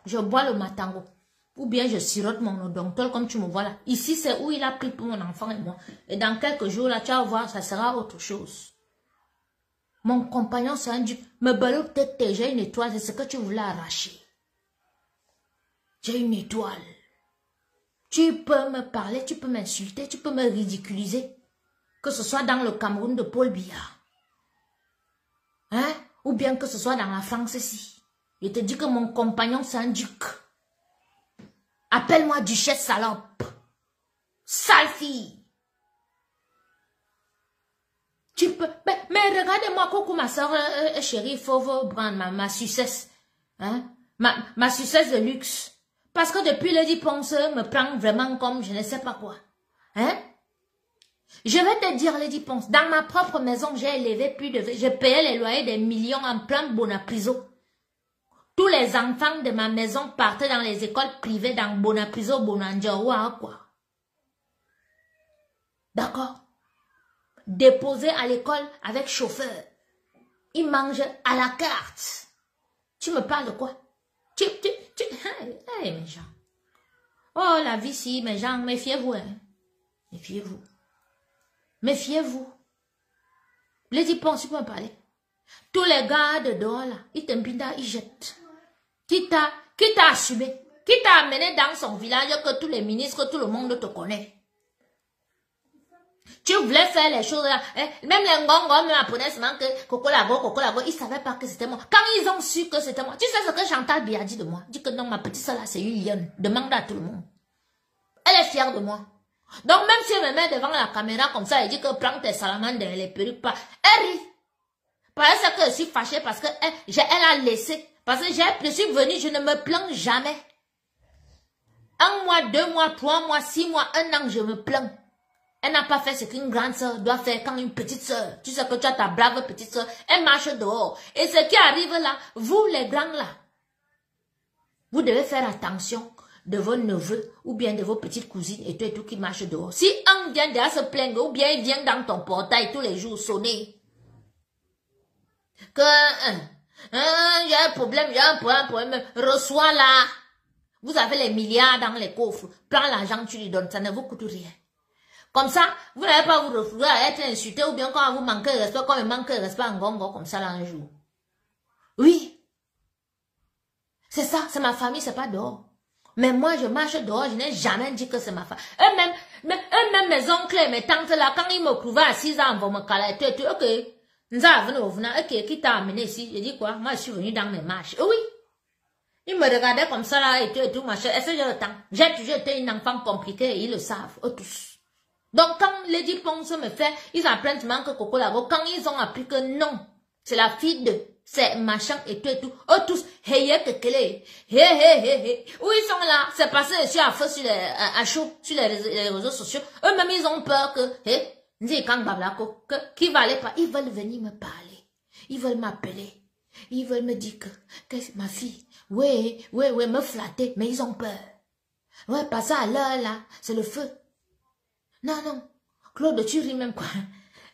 Je bois le matango. Ou bien je sirote mon odontol comme tu me vois là. Ici, c'est où il a pris pour mon enfant et moi. Et dans quelques jours, là, tu vas voir, ça sera autre chose. Mon compagnon, c'est un duc. Me baloute peut-être, j'ai une étoile, c'est ce que tu voulais arracher. J'ai une étoile. Tu peux me parler, tu peux m'insulter, tu peux me ridiculiser. Que ce soit dans le Cameroun de Paul Biya. Hein? Ou bien que ce soit dans la France ici. Je te dis que mon compagnon, c'est un duc. Appelle-moi duchesse salope. Sale fille. Tu peux... Mais regardez-moi, coucou ma soeur chérie, Fauve Brand, ma sucesse. Hein? Ma sucesse de luxe. Parce que depuis Lady Ponce me prend vraiment comme je ne sais pas quoi. Hein? Je vais te dire, Lady Ponce, dans ma propre maison, j'ai élevé plus de... Je payais les loyers des millions en plein Bonapriso. Tous les enfants de ma maison partaient dans les écoles privées dans Bonapriso, Bonanjawa, quoi. D'accord? Déposé à l'école avec chauffeur. Ils mangent à la carte. Tu me parles de quoi? Hey, mes gens. Oh, la vie, si, mes gens, méfiez-vous, hein. Méfiez-vous. Méfiez-vous. Lady Ponce, tu peux me parler. Tous les gars de dehors, là, ils t'embinent, ils jettent. Qui t'a assumé? Qui t'a amené dans son village que tous les ministres, tout le monde te connaît? Tu voulais faire les choses là, hein? Même les ngongos, même apprenaient seulement que Coco Lago, ils savaient pas que c'était moi. Quand ils ont su que c'était moi, tu sais ce que Chantal Biya dit de moi? Dit que non, ma petite soeur là, c'est une lionne. Demande à tout le monde. Elle est fière de moi. Donc même si elle me met devant la caméra comme ça, elle dit que prends tes salamandres, les perruques pas. Elle rit. Parce que je suis fâchée parce que elle a laissé. Parce que je suis venue, je ne me plains jamais. 1 mois, 2 mois, 3 mois, 6 mois, 1 an, je me plains. Elle n'a pas fait ce qu'une grande soeur doit faire quand une petite soeur. Tu sais que tu as ta brave petite soeur. Elle marche dehors. Et ce qui arrive là, vous les grands là, vous devez faire attention de vos neveux ou bien de vos petites cousines et tout qui marchent dehors. Si un vient déjà se plaindre ou bien il vient dans ton portail tous les jours sonner, que J'ai un problème, reçois là. Vous avez les milliards dans les coffres. Prends l'argent, tu lui donnes, ça ne vous coûte rien. Comme ça, vous n'allez pas vous retrouver à être insulté ou bien quand vous manquez de respect, comme il manque de respect en gongo, comme ça là un jour. Oui. C'est ça, c'est ma famille, c'est pas dehors. Mais moi, je marche dehors, je n'ai jamais dit que c'est ma famille. Eux-mêmes, mes oncles et mes tantes là, quand ils me trouvaient à 6 ans, ils vont me caler, ok. Ok, qui t'a amené ici? Je dis quoi? Moi, je suis venu dans mes marches. Oui. Ils me regardaient comme ça là, et tout, machin. Est-ce que j'ai le temps? J'ai toujours été une enfant compliquée et ils le savent, eux tous. Donc, quand Lady Ponce me fait, ils apprennent que Coco Lago, quand ils ont appris que non, c'est la fille de, c'est machin et tout, eux tous, où ils sont là, c'est passé dessus à feu sur à chaud, sur les réseaux sociaux, eux-mêmes ils ont peur que, qui va aller pas, ils veulent venir me parler, ils veulent m'appeler, ils veulent me dire que ma fille, ouais, me flatter, mais ils ont peur. Ouais, passer à l'heure là, c'est le feu. Non, Claude, tu ris même quoi.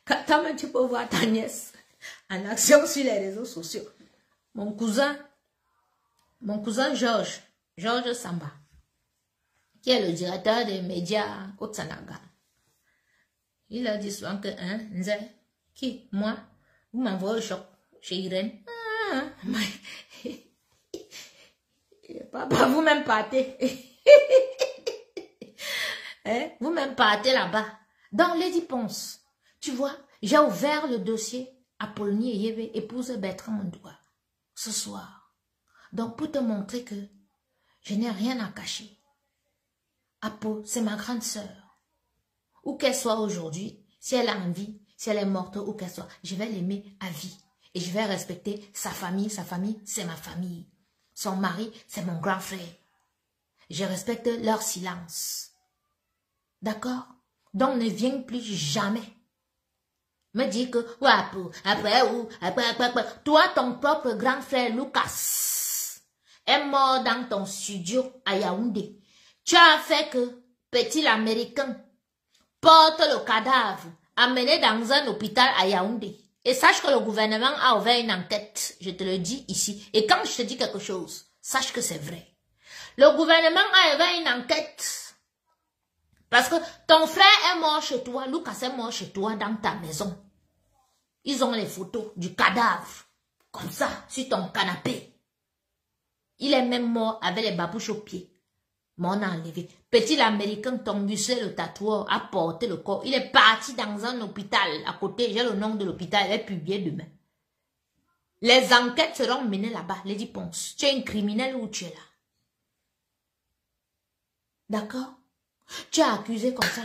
Quand même tu peux voir ta nièce en action sur les réseaux sociaux. Mon cousin Georges Samba, qui est le directeur des médias au Tsanaga. Il a dit souvent que, Nzé, qui, moi, vous m'envoyez au choc chez Irène. Papa, vous-même partez. Vous-même partez là-bas. Dans Lady Ponce, tu vois, j'ai ouvert le dossier Apollonie Yévé, épouse Bertrand Mondoua, ce soir. Donc, pour te montrer que je n'ai rien à cacher. Apo, c'est ma grande sœur. Où qu'elle soit aujourd'hui, si elle a envie, si elle est morte, où qu'elle soit, je vais l'aimer à vie. Et je vais respecter sa famille, c'est ma famille. Son mari, c'est mon grand frère. Je respecte leur silence. D'accord? Donc ne viens plus jamais me dire que, après, toi, ton propre grand frère Lucas est mort dans ton studio à Yaoundé. Tu as fait que petit l'Américain porte le cadavre amené dans un hôpital à Yaoundé. Et sache que le gouvernement a ouvert une enquête, je te le dis ici. Et quand je te dis quelque chose, sache que c'est vrai. Le gouvernement a ouvert une enquête. Parce que ton frère est mort chez toi, Lucas est mort chez toi dans ta maison. Ils ont les photos du cadavre, comme ça, sur ton canapé. Il est même mort avec les babouches aux pieds. Mais on a enlevé. Petit l'Américain, ton muscle, le tatoueur, a porté le corps. Il est parti dans un hôpital à côté. J'ai le nom de l'hôpital, il est publié demain. Les enquêtes seront menées là-bas, Lady Ponce. Tu es un criminel ou tu es là? D'accord? Tu as accusé comme ça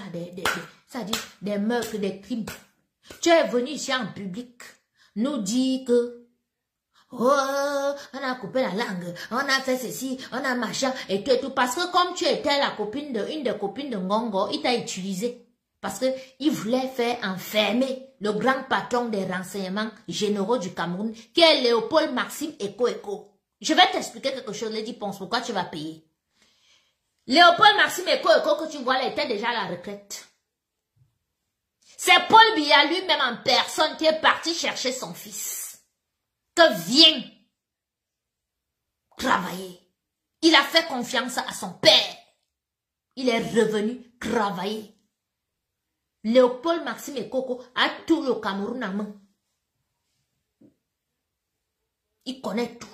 des meurtres, des crimes. Tu es venu ici en public nous dire que oh, on a coupé la langue, on a fait ceci, on a machin et tout. Parce que comme tu étais une des copines de Ngongo, il t'a utilisé. Parce que il voulait faire enfermer le grand patron des renseignements généraux du Cameroun, qui est Léopold Maxime Eko. Je vais t'expliquer quelque chose, Lady Ponce, pourquoi tu vas payer. Léopold Maxime Eko que tu vois là était déjà à la retraite. C'est Paul Biya lui-même en personne qui est parti chercher son fils. Que viens travailler. Il a fait confiance à son père. Il est revenu travailler. Léopold Maxime Eko a tout le Cameroun en main. Il connaît tout.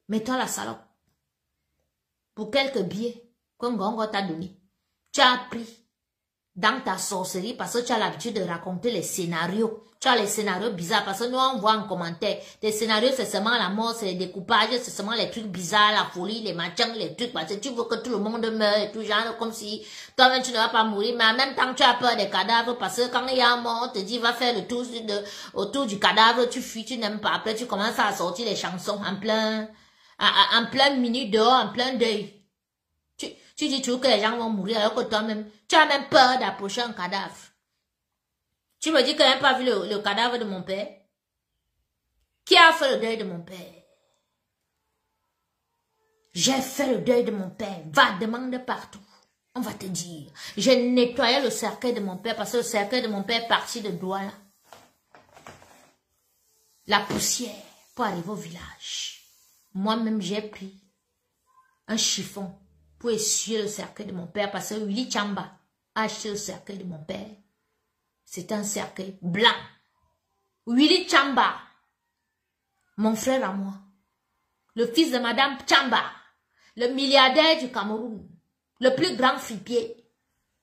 Mets-toi la salope. Pour quelques billets que Ngongo t'a donné, tu as pris dans ta sorcellerie parce que tu as l'habitude de raconter les scénarios. Tu as les scénarios bizarres parce que nous on voit en commentaire. Les scénarios c'est seulement la mort, c'est les découpages, c'est seulement les trucs bizarres, la folie, les machins, les trucs parce que tu veux que tout le monde meure et tout genre comme si toi-même tu ne vas pas mourir mais en même temps tu as peur des cadavres parce que quand il y a un mort on te dit va faire le tour autour du cadavre, tu fuis, tu n'aimes pas. Après tu commences à sortir les chansons en plein minute dehors, en plein deuil. Tu dis toujours que les gens vont mourir alors que toi-même, tu as même peur d'approcher un cadavre. Tu me dis que tu n'as pas vu le cadavre de mon père? Qui a fait le deuil de mon père? J'ai fait le deuil de mon père. Va, demande partout. On va te dire. J'ai nettoyé le cercueil de mon père parce que le cercueil de mon père est parti de Douala. La poussière. pour arriver au village. Moi-même, j'ai pris un chiffon pour essuyer le cercueil de mon père parce que Willy Chamba a acheté le cercueil de mon père. C'est un cercueil blanc. Willy Chamba, mon frère à moi, le fils de Madame Chamba, le milliardaire du Cameroun, le plus grand fripier.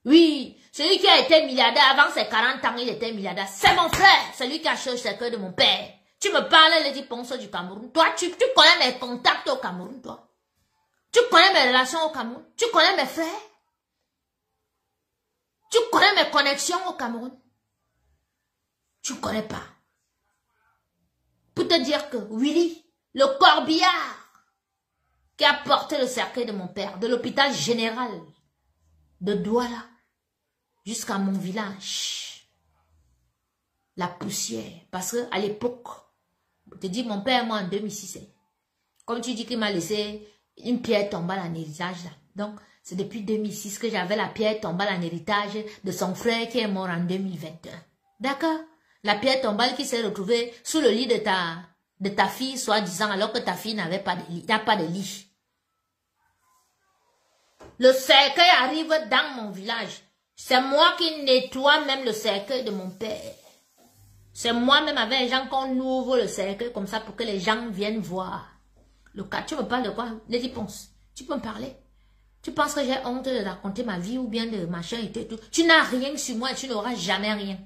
Oui, celui qui a été milliardaire avant ses 40 ans, il était milliardaire. C'est mon frère, celui qui a acheté le cercueil de mon père. Tu me parles, Lady Ponce du Cameroun. Toi, tu connais mes contacts au Cameroun, toi. Tu connais mes relations au Cameroun. Tu connais mes frères. Tu connais mes connexions au Cameroun. Tu ne connais pas. Pour te dire que Willy, le corbillard, qui a porté le cercueil de mon père, de l'hôpital général de Douala jusqu'à mon village, la poussière, parce que à l'époque, je te dis, mon père, moi, en 2006, comme tu dis qu'il m'a laissé une pierre tombale en héritage, là. Donc, c'est depuis 2006 que j'avais la pierre tombale en héritage de son frère qui est mort en 2021. D'accord? La pierre tombale qui s'est retrouvée sous le lit de ta fille, soi-disant, alors que ta fille n'avait pas de lit, n'a pas de lit. Le cercueil arrive dans mon village. C'est moi qui nettoie même le cercueil de mon père. C'est moi-même avec les gens qu'on ouvre le cercueil comme ça pour que les gens viennent voir. Le cas, tu me parles de quoi? Lady Ponce, tu peux me parler? Tu penses que j'ai honte de raconter ma vie ou bien de machin et tout? Tu n'as rien sur moi et tu n'auras jamais rien.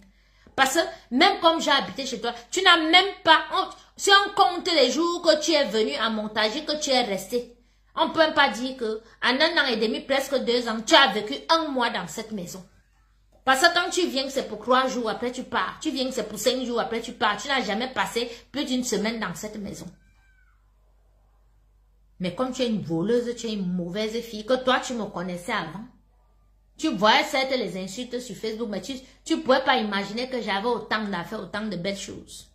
Parce que même comme j'ai habité chez toi, tu n'as même pas honte. Si on compte les jours que tu es venu à Montargis, que tu es resté, on ne peut même pas dire que en 1 an et demi, presque 2 ans, tu as vécu 1 mois dans cette maison. Parce que quand tu viens, c'est pour 3 jours, après tu pars. Tu viens, c'est pour 5 jours, après tu pars. Tu n'as jamais passé plus d'1 semaine dans cette maison. Mais comme tu es une voleuse, tu es une mauvaise fille, que toi, tu me connaissais avant. Tu voyais certes les insultes sur Facebook, mais tu ne pouvais pas imaginer que j'avais autant d'affaires, autant de belles choses.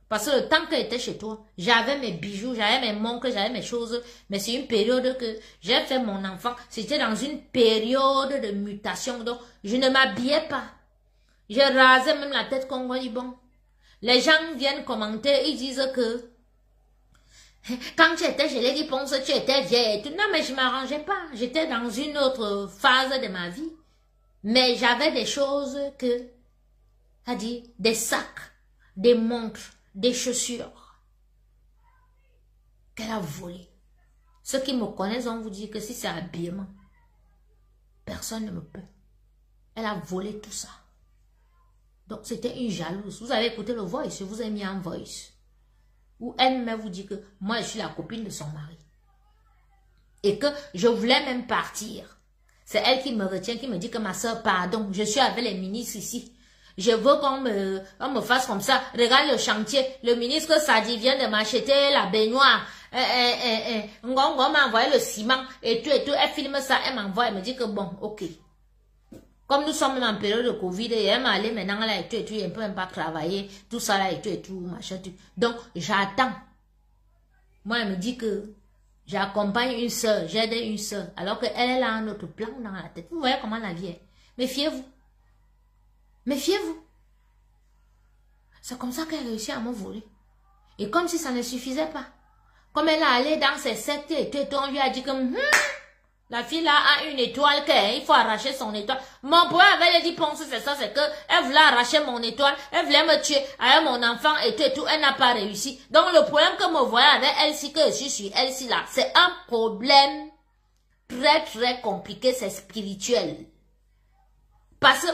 Parce que le temps que j'étais chez toi, j'avais mes bijoux, j'avais mes montres, j'avais mes choses. Mais c'est une période que j'ai fait mon enfant. C'était dans une période de mutation. Donc, je ne m'habillais pas. Je rasais même la tête comme dit bon. Les gens viennent commenter, ils disent que quand tu étais, je l'ai dit, pense tu étais vieille et tout. Non, mais je ne m'arrangeais pas. J'étais dans une autre phase de ma vie. Mais j'avais des choses que, c'est-à-dire des sacs, des montres, des chaussures qu'elle a volées. Ceux qui me connaissent vont vous dire que si c'est habillement, personne ne me peut. Elle a volé tout ça. Donc c'était une jalouse. Vous avez écouté le voice, je vous ai mis en voice. Où elle-même vous dit que moi je suis la copine de son mari. Et que je voulais même partir. C'est elle qui me retient, qui me dit que ma soeur, pardon, je suis avec les ministres ici. Je veux qu'on me fasse comme ça. Regarde le chantier. Le ministre Sadi vient de m'acheter la baignoire. Ngongo m'a envoyé le ciment et tout. Elle filme ça, elle m'envoie, elle me dit que bon, ok. Comme nous sommes en période de Covid, et elle m'a allé maintenant là et tout, elle ne peut même pas travailler, tout ça là et tout, machin, tout. Donc, j'attends. Moi, elle me dit que j'accompagne une soeur, j'aide une soeur, alors qu'elle a un autre plan dans la tête. Vous voyez comment la vie est. Méfiez-vous. Méfiez-vous. C'est comme ça qu'elle a réussi à me voler. Et comme si ça ne suffisait pas. Comme elle est allée dans ses sectes et tout, on lui a dit que la fille là a une étoile, qu'il faut arracher son étoile. Mon père avait dit, pense c'est ça, c'est que elle voulait arracher mon étoile, elle voulait me tuer avec mon enfant et tout, elle n'a pas réussi. Donc le problème que me voyez avec elle-ci, que je suis elle-ci là, c'est un problème très très compliqué, c'est spirituel. Parce que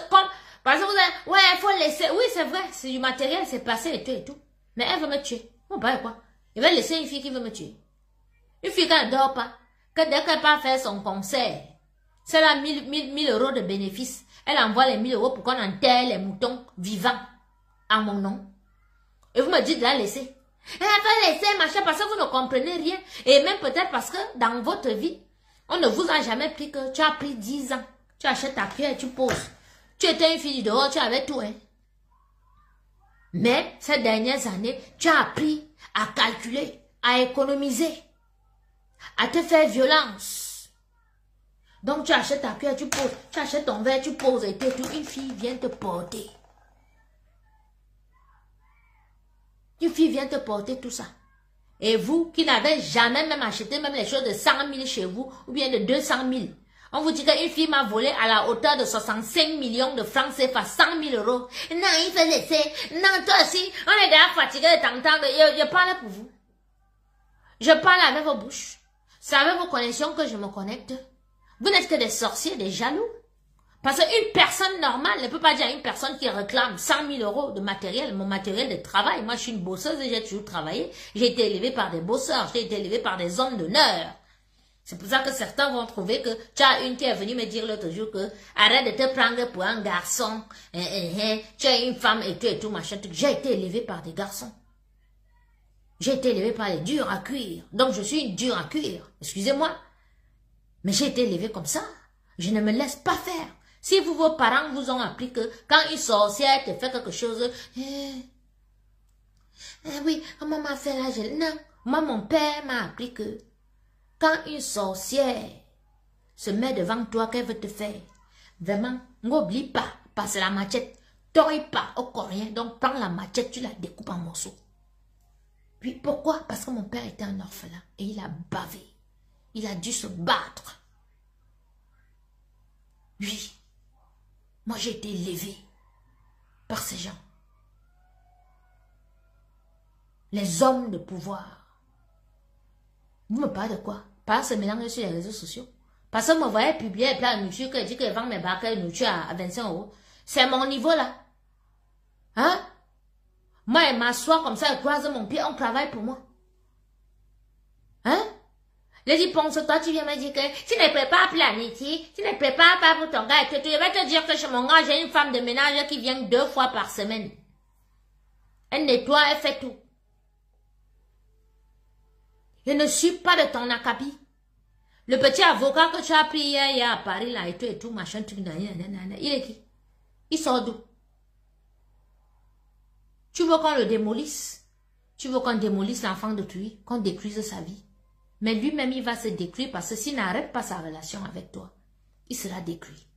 vous avez, ouais, il faut laisser, oui c'est vrai, c'est du matériel, c'est passé et tout. Mais elle veut me tuer. Mon père quoi? Il va laisser une fille qui veut me tuer. Une fille qui ne dort pas. Que dès qu'elle part faire son concert, c'est là 1000 euros de bénéfice. Elle envoie les 1000 euros pour qu'on enterre les moutons vivants à mon nom. Et vous me dites de la laisser. Elle va laisser, machin, parce que vous ne comprenez rien. Et même peut-être parce que dans votre vie, on ne vous a jamais pris que tu as pris 10 ans. Tu achètes ta pierre et tu poses. Tu étais une fille dehors, tu avais tout, hein. Mais ces dernières années, tu as appris à calculer, à économiser, à te faire violence. Donc tu achètes ta cuillère, tu poses, tu achètes ton verre, tu poses et tout, une fille vient te porter. Une fille vient te porter tout ça. Et vous qui n'avez jamais même acheté même les choses de 100 000 chez vous, ou bien de 200 000. On vous dit qu'une fille m'a volé à la hauteur de 65 millions de francs CFA, 100 000 euros. Non, il fait laisser. Non, toi aussi, on est déjà fatigué de t'entendre. Je parle pour vous. Je parle avec vos bouches. C'est avec vos connexions que je me connecte. Vous n'êtes que des sorciers, des jaloux. Parce qu'une personne normale ne peut pas dire à une personne qui réclame 100 000 euros de matériel, mon matériel de travail. Moi, je suis une bosseuse et j'ai toujours travaillé. J'ai été élevée par des bosseurs, j'ai été élevée par des hommes d'honneur. C'est pour ça que certains vont trouver que tu as une qui est venue me dire l'autre jour que arrête de te prendre pour un garçon, tu es une femme et tout machin. J'ai été élevée par des garçons. J'ai été élevée par les durs à cuire. Donc je suis une dure à cuire. Excusez-moi. Mais j'ai été élevée comme ça. Je ne me laisse pas faire. Si vos parents vous ont appris que quand une sorcière te fait quelque chose, oui, maman m'a fait la gel. Non, moi mon père m'a appris que quand une sorcière se met devant toi, qu'elle veut te faire, vraiment, n'oublie pas, passe la machette, t'aurais pas au coréen, donc prends la machette, tu la découpes en morceaux. Puis pourquoi? Parce que mon père était un orphelin et il a bavé. Il a dû se battre. Oui, moi j'ai été élevée par ces gens. Les hommes de pouvoir. Vous me parlez de quoi? Pas se mélanger sur les réseaux sociaux. Parce que me voyez publier plein de nourriture que dit qu'elle vend mes barques de nourriture à 25 euros. C'est mon niveau là. Hein? Moi, elle m'assoit comme ça, elle croise mon pied, on travaille pour moi. Hein? Je dis, pense, toi, tu viens me dire que tu ne prépares plus l'amitié, tu ne prépares pas pour ton gars, et que je vais te dire que chez mon gars, j'ai une femme de ménage qui vient 2 fois par semaine. Elle nettoie, elle fait tout. Je ne suis pas de ton acabit. Le petit avocat que tu as pris hier à Paris, là, et tout, machin, il est qui? Il sort d'où? Tu veux qu'on le démolisse? Tu veux qu'on démolisse l'enfant d'autrui, qu'on détruise sa vie? Mais lui-même, il va se détruire parce que s'il n'arrête pas sa relation avec toi, il sera détruit.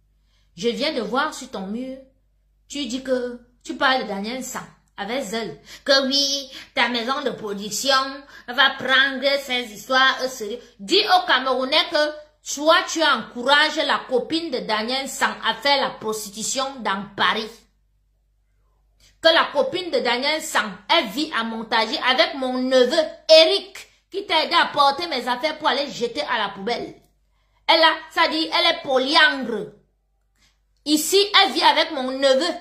Je viens de voir sur ton mur, tu dis que tu parles de Daniel San avec Zell, que oui, ta maison de production va prendre ces histoires sérieuses. Dis aux Camerounais que toi, tu encourages la copine de Daniel San à faire la prostitution dans Paris. Que la copine de Daniel San, elle vit à Montagy avec mon neveu Eric, qui t'a aidé à porter mes affaires pour aller jeter à la poubelle. Elle a, ça dit, elle est polyandre. Ici, elle vit avec mon neveu,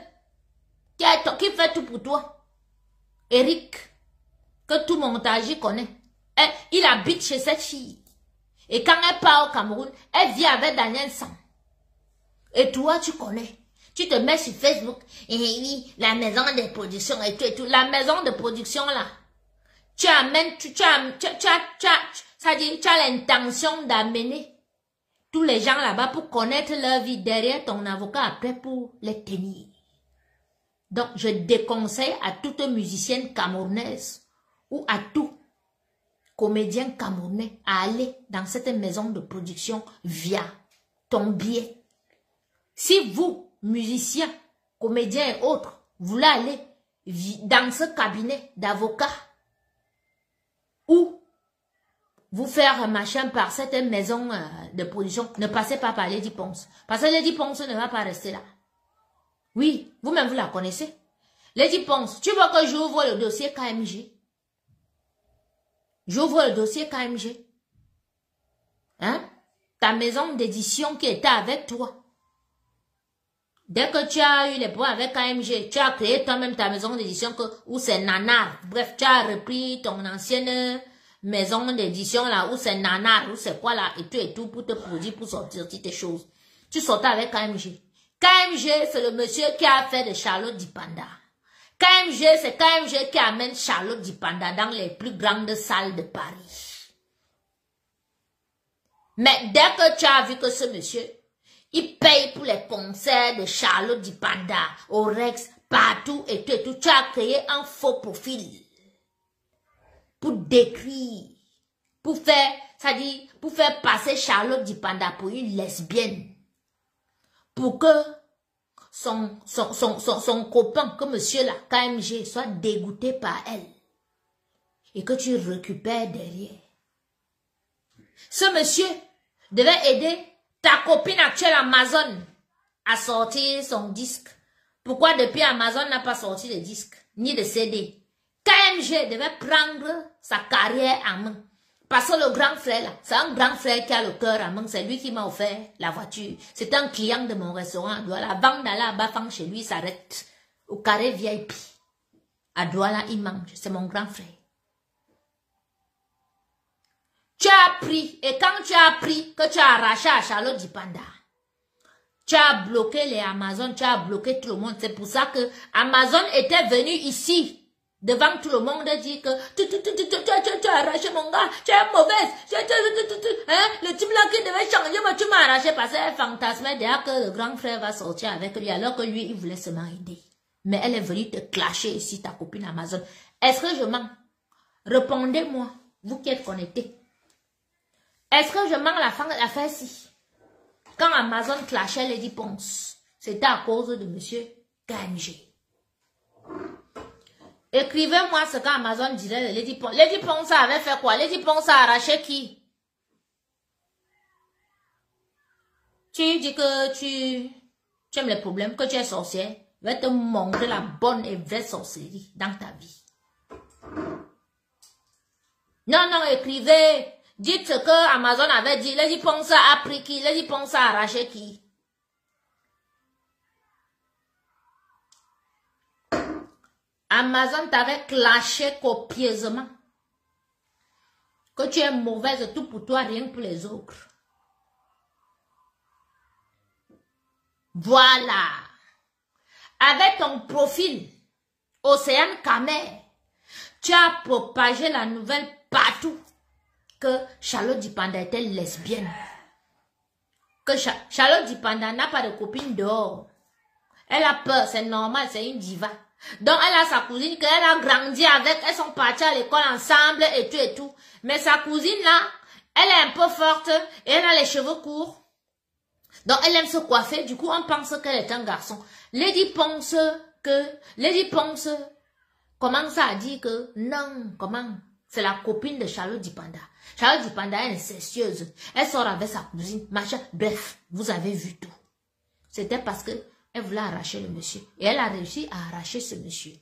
qui fait tout pour toi. Eric, que tout Montagy connaît. Il habite chez cette fille. Et quand elle part au Cameroun, elle vit avec Daniel San. Et toi, tu connais. Tu te mets sur Facebook, et oui, la maison de production et tout. La maison de production là, tu amènes, ça dit, tu as l'intention d'amener tous les gens là-bas pour connaître leur vie derrière ton avocat après pour les tenir. Donc, je déconseille à toute musicienne camerounaise ou à tout comédien camerounais à aller dans cette maison de production via ton biais. Si vous, musiciens, comédiens et autres, voulez aller dans ce cabinet d'avocats ou vous faire un machin par cette maison de production, ne passez pas par Lady Ponce. Parce que Lady Ponce ne va pas rester là. Oui, vous-même vous la connaissez. Lady Ponce, tu veux que j'ouvre le dossier KMG? J'ouvre le dossier KMG. Hein? Ta maison d'édition qui était avec toi. Dès que tu as eu les points avec KMG, tu as créé toi-même ta maison d'édition où c'est nanar. Bref, tu as repris ton ancienne maison d'édition là où c'est nanar, où c'est quoi là, et tout pour te produire, pour sortir tes choses. Tu sortais avec KMG. KMG, c'est le monsieur qui a fait de Charlotte Dipanda. KMG, c'est KMG qui amène Charlotte Dipanda dans les plus grandes salles de Paris. Mais dès que tu as vu que ce monsieur, il paye pour les concerts de Charlotte Dipanda, au Rex, partout et tout, tu as créé un faux profil pour décrire, pour faire, ça dit, pour faire passer Charlotte Dipanda pour une lesbienne, pour que son copain, que monsieur la KMG, soit dégoûté par elle. et que tu récupères derrière. Ce monsieur devait aider ta copine actuelle Amazon à sortir son disque. Pourquoi depuis Amazon n'a pas sorti de disque, ni de CD? KMG devait prendre sa carrière en main. Parce que le grand frère là, c'est un grand frère qui a le cœur en main, c'est lui qui m'a offert la voiture. C'est un client de mon restaurant à Douala. Avant d'aller à Bafang chez lui, il s'arrête au carré VIP. À Douala, il mange, c'est mon grand frère. Tu as appris, et quand tu as appris que tu as arraché à Charlotte Dipanda, tu as bloqué les Amazon, tu as bloqué tout le monde. C'est pour ça que Amazon était venu ici, devant tout le monde, dire que tu as arraché mon gars, tu es mauvaise, le type là qui devait changer, mais tu m'as arraché parce qu'elle fantasmait déjà que le grand frère va sortir avec lui, alors que lui, il voulait seulement aider. Mais elle est venue te clasher ici, ta copine Amazon. Est-ce que je mens? Répondez-moi, vous qui êtes connectés. Est-ce que je mens l'affaire-ci? Quand Amazon clashait Lady Ponce, c'était à cause de monsieur KMG. Écrivez-moi ce qu'Amazon dirait de Lady Ponce. Lady Ponce avait fait quoi? Lady Ponce a arraché qui? Tu dis que tu aimes les problèmes, que tu es sorcière. Je vais te montrer la bonne et vraie sorcellerie dans ta vie. Non, écrivez. Dites ce que Amazon avait dit. Lady Ponce a pris qui? Lady Ponce a arraché qui? Amazon t'avait clashé copieusement. Que tu es mauvaise tout pour toi, rien que pour les autres. Voilà. Avec ton profil, Océane Kamer, tu as propagé la nouvelle partout. Que Charlotte Dipanda était lesbienne. Que Charlotte Dipanda n'a pas de copine dehors. Elle a peur, c'est normal, c'est une diva. Donc elle a sa cousine qu'elle a grandi avec, elles sont parties à l'école ensemble et tout. Mais sa cousine là, elle est un peu forte et elle a les cheveux courts. Donc elle aime se coiffer, du coup on pense qu'elle est un garçon. Lady Ponce commence à dire que non, comment? C'est la copine de Charlotte Dipanda. Charlotte Dipanda est incestueuse. Elle sort avec sa cousine, machin. Bref, vous avez vu tout. C'était parce que elle voulait arracher le monsieur. Et elle a réussi à arracher ce monsieur.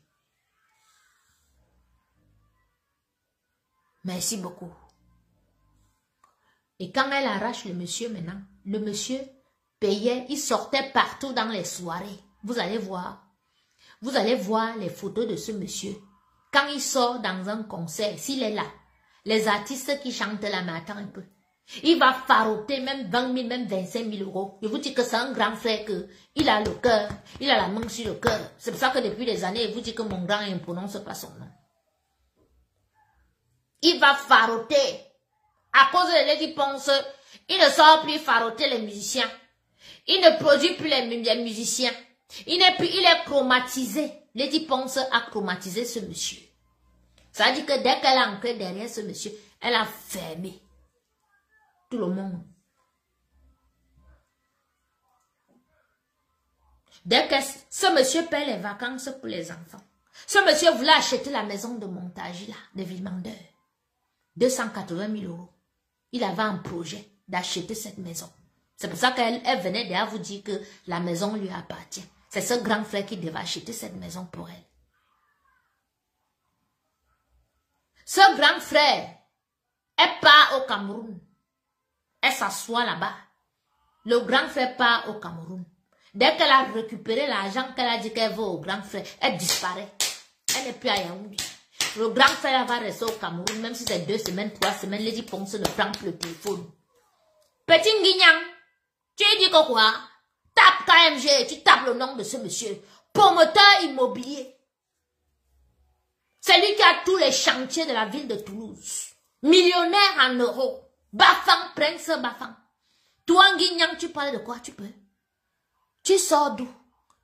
Merci beaucoup. Et quand elle arrache le monsieur maintenant, le monsieur payait, il sortait partout dans les soirées. Vous allez voir. Vous allez voir les photos de ce monsieur. Quand il sort dans un concert, s'il est là, les artistes qui chantent là, mais attends un peu. Il va faroter même 20 000, même 25 000 euros. Je vous dis que c'est un grand frère que il a le cœur, il a la main sur le cœur. C'est pour ça que depuis des années, je vous dis que mon grand ne prononce pas son nom. Il va faroter. À cause de Lady Ponce, il ne sort plus faroter les musiciens. Il ne produit plus les musiciens. Il est chromatisé. Lady Ponce a chromatisé ce monsieur. Ça veut dire que dès qu'elle a entré derrière ce monsieur, elle a fermé tout le monde. Dès que ce monsieur paie les vacances pour les enfants, ce monsieur voulait acheter la maison de Montagie, là, de Villemandeur. 280 000 euros. Il avait un projet d'acheter cette maison. C'est pour ça qu'elle venait déjà vous dire que la maison lui appartient. C'est ce grand frère qui devait acheter cette maison pour elle. Ce grand frère, elle part au Cameroun. Elle s'assoit là-bas. Le grand frère part au Cameroun. Dès qu'elle a récupéré l'argent qu'elle a dit qu'elle veut au grand frère, elle disparaît. Elle n'est plus à Yaoundé. Le grand frère va rester au Cameroun, même si c'est 2 semaines, 3 semaines, Lady Ponce ne prend plus le téléphone. Petit Nguignan, tu dis que quoi? Tape KMG, tu tapes le nom de ce monsieur. Promoteur immobilier. C'est lui qui a tous les chantiers de la ville de Toulouse. Millionnaire en euros. Bafang, Prince Bafang. Toi, Nguignan, tu parles de quoi? Tu peux? Tu sors d'où?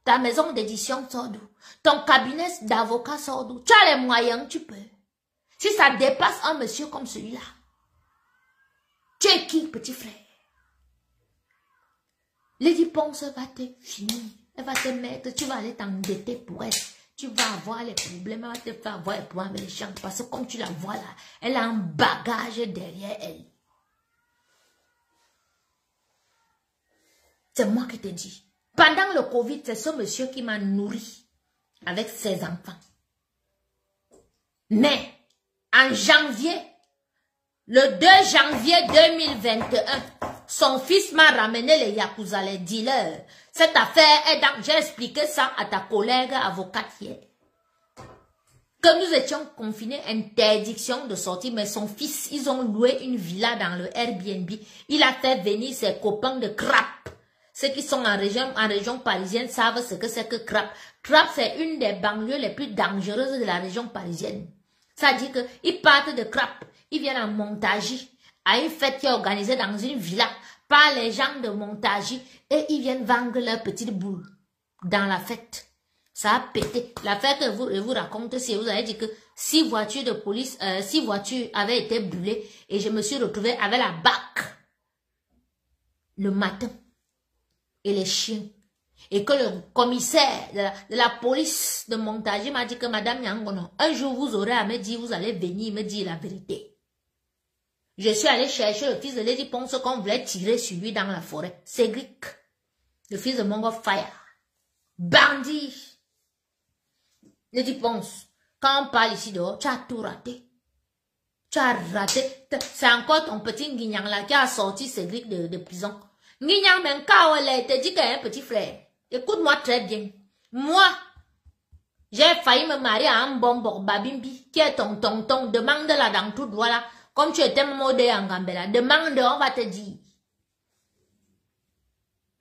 Ta maison d'édition sort d'où? Ton cabinet d'avocat sort d'où? Tu as les moyens, tu peux. Si ça dépasse un monsieur comme celui-là, tu es qui, petit frère? Lady Ponce va te finir. Elle va te mettre, tu vas aller t'endetter pour elle. tu vas avoir les problèmes, elle va te faire avoir les problèmes avec les gens. Parce que comme tu la vois là, elle a un bagage derrière elle. C'est moi qui te dis. Pendant le Covid, c'est ce monsieur qui m'a nourri avec ses enfants. Mais, en janvier, le 2 janvier 2021, son fils m'a ramené les Yakuza, les dealers. Cette affaire est dans... J'ai expliqué ça à ta collègue avocate hier. Que nous étions confinés, interdiction de sortir, mais son fils, ils ont loué une villa dans le Airbnb. Il a fait venir ses copains de crap. Ceux qui sont en région parisienne savent ce que c'est que crap. Crap, c'est une des banlieues les plus dangereuses de la région parisienne. Ça dit que ils partent de crap. Ils viennent à Montagy, à une fête qui est organisée dans une villa par les gens de Montagy et ils viennent vendre leurs petites boules dans la fête. Ça a pété. L'affaire que je vous raconte, c'est vous avez dit que 6 voitures de police, 6 voitures avaient été brûlées et je me suis retrouvée avec la BAC le matin et les chiens. Et que le commissaire de la police de Montagy m'a dit que Madame Yangono, un jour vous aurez à me dire, vous allez venir me dire la vérité. Je suis allé chercher le fils de Lady Ponce qu'on voulait tirer sur lui dans la forêt. Cédric, le fils de Mongo Fire. Bandit. Lady Ponce, quand on parle ici dehors, tu as tout raté. Tu as raté. C'est encore ton petit guignang là qui a sorti Cédric de prison. Guignang même quand elle te dit qu'il y a un petit frère. Écoute-moi très bien. Moi, j'ai failli me marier à un bon Babimbi qui est ton tonton. Demande-la dans tout droit là. Comme tu étais modé en Gambela. Demande, on va te dire.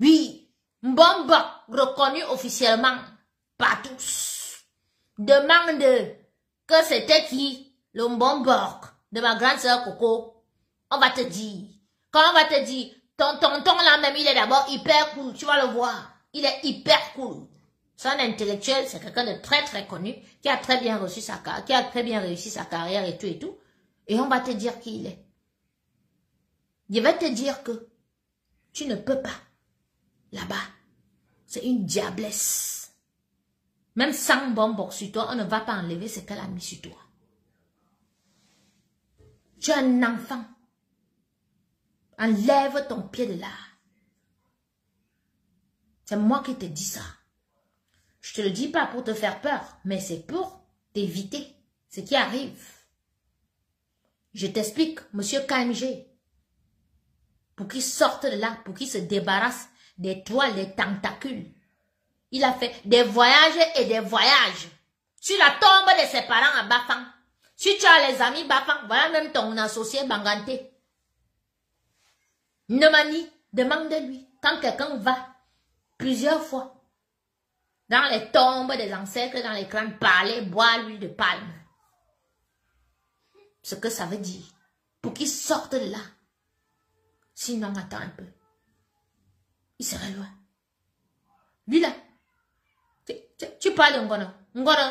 Oui, Mbombo, reconnu officiellement par tous. Demande que c'était qui le Mbombo de ma grande sœur Coco. On va te dire. Quand on va te dire, ton tonton là même, il est d'abord hyper cool. Tu vas le voir. Il est hyper cool. C'est un intellectuel, c'est quelqu'un de très très connu, qui a très bien reçu sa carrière, qui a très bien réussi sa carrière et tout et tout. Et on va te dire qui il est. Je vais te dire que tu ne peux pas. Là-bas, c'est une diablesse. Même sans bonbon sur toi, on ne va pas enlever ce qu'elle a mis sur toi. Tu es un enfant. Enlève ton pied de là. C'est moi qui te dis ça. Je te le dis pas pour te faire peur, mais c'est pour t'éviter ce qui arrive. Je t'explique, monsieur KMG, pour qu'il sorte de là, pour qu'il se débarrasse des toiles, des tentacules. Il a fait des voyages et des voyages. Sur la tombe de ses parents à Bafang. Si tu as les amis Bafang, voilà même ton associé Banganté. Nemani, demande-lui, quand quelqu'un va plusieurs fois dans les tombes des ancêtres, dans les crânes, parler, boire l'huile de palme. Ce que ça veut dire. Pour qu'il sorte de là. Sinon, attends un peu. Il serait loin. Lui là. Tu parles de Ngono. Ngono.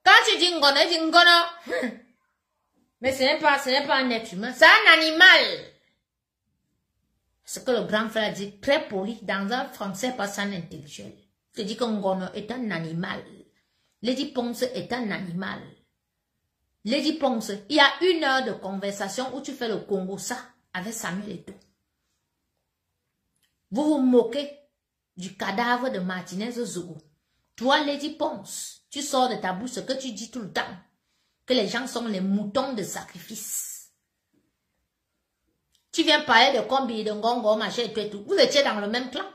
Quand tu dis Ngono, tu dis Ngono. Mais ce n'est pas un être humain. C'est un animal. Ce que le grand frère dit, très poli, dans un français pas sans intellectuel. Il te dit que Ngono est un animal. Lady Ponce est un animal. Lady Ponce, il y a 1 heure de conversation où tu fais le Congo ça avec Samuel Eto'o. Vous vous moquez du cadavre de Martinez Zogo. Toi, Lady Ponce, tu sors de ta bouche ce que tu dis tout le temps. Que les gens sont les moutons de sacrifice. Tu viens parler de Kombi, de Ngongo, machin et tout. Vous étiez dans le même clan.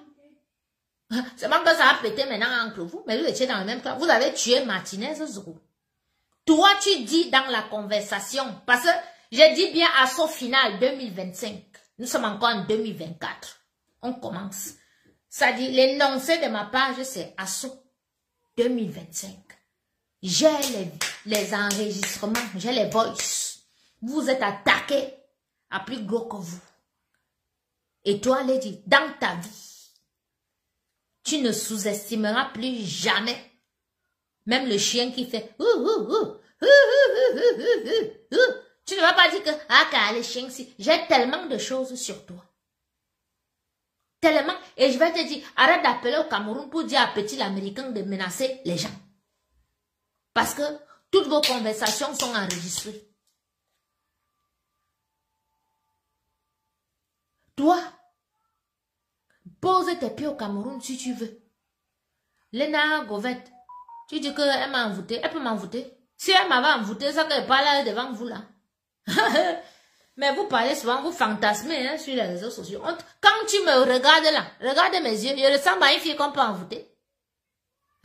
C'est même que ça a pété maintenant entre vous, mais vous étiez dans le même clan. Vous avez tué Martinez Zogo. Toi, tu dis dans la conversation, parce que j'ai dit bien assaut final 2025. Nous sommes encore en 2024. On commence. Ça dit, l'énoncé de ma page, c'est assaut 2025. J'ai les enregistrements, j'ai les voices. Vous êtes attaqués à plus gros que vous. Et toi, Lady, dans ta vie, tu ne sous-estimeras plus jamais. Même le chien qui fait tu ne vas pas dire que ah, le chien, si. J'ai tellement de choses sur toi. Tellement. Et je vais te dire, arrête d'appeler au Cameroun pour dire à petit l'Américain de menacer les gens. Parce que toutes vos conversations sont enregistrées. Toi, pose tes pieds au Cameroun si tu veux. Lena Govet, tu dis qu'elle m'a envoûté, elle peut m'envoûter. Si elle m'avait envoûté, ça qu'elle parle devant vous là. Mais vous parlez souvent, vous fantasmez hein, sur les réseaux sociaux. Quand tu me regardes là, regarde mes yeux, je ressemble à une fille qu'on peut envoûter.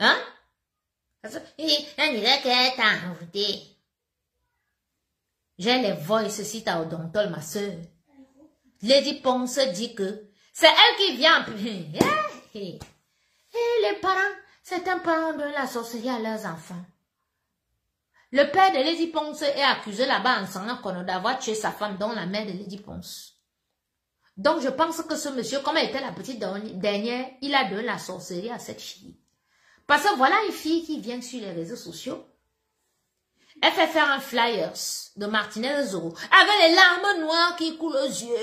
Hein? Elle dirait qu'elle t'a envoûté. J'ai les voices si t'as odontol, ma soeur. Lady Ponce dit que c'est elle qui vient. Et les parents, certains parents donnent la sorcellerie à leurs enfants. Le père de Lady Ponce est accusé là-bas en Sangakono d'avoir tué sa femme, dont la mère de Lady Ponce. Donc je pense que ce monsieur, comme elle était la petite dernière, il a donné la sorcellerie à cette fille. Parce que voilà une fille qui vient sur les réseaux sociaux. Elle fait faire un flyers de Martinez Zoro avec les larmes noires qui coulent aux yeux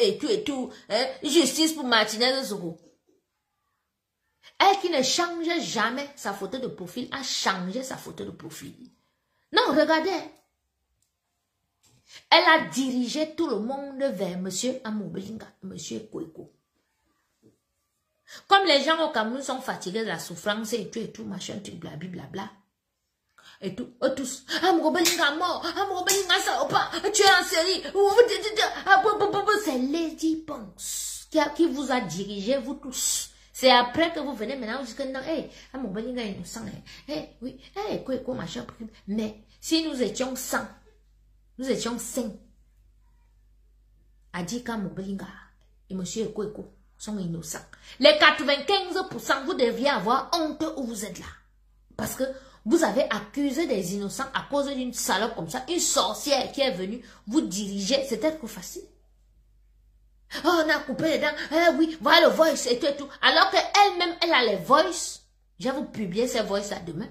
et tout. Hein? Justice pour Martinez Zoro. Elle qui ne change jamais sa photo de profil a changé sa photo de profil. Non, regardez. Elle a dirigé tout le monde vers monsieur Amobelinga, monsieur Kweko. Comme les gens au Cameroun sont fatigués de la souffrance et tout, machin, tout, blablabla. Et tout, eux tous, Amobelinga mort, Amobelinga ça ou pas, tu es en série. C'est Lady Ponce qui vous a dirigé, vous tous. C'est après que vous venez maintenant, vous dites que non, hey, Amobelinga est innocent, hey, oui, hey, quoi, machin. Mais si nous étions 100, nous étions 5, a dit qu'Amobelinga et monsieur Kweko sont innocents. Les 95%, vous devriez avoir honte où vous êtes là. Parce que vous avez accusé des innocents à cause d'une salope comme ça, une sorcière qui est venue vous diriger, c'était trop facile. Oh, on a coupé les dents. Eh oui, voilà le voice et tout. Alors qu'elle-même, elle a les voices. Je vais vous publier ces voices là demain.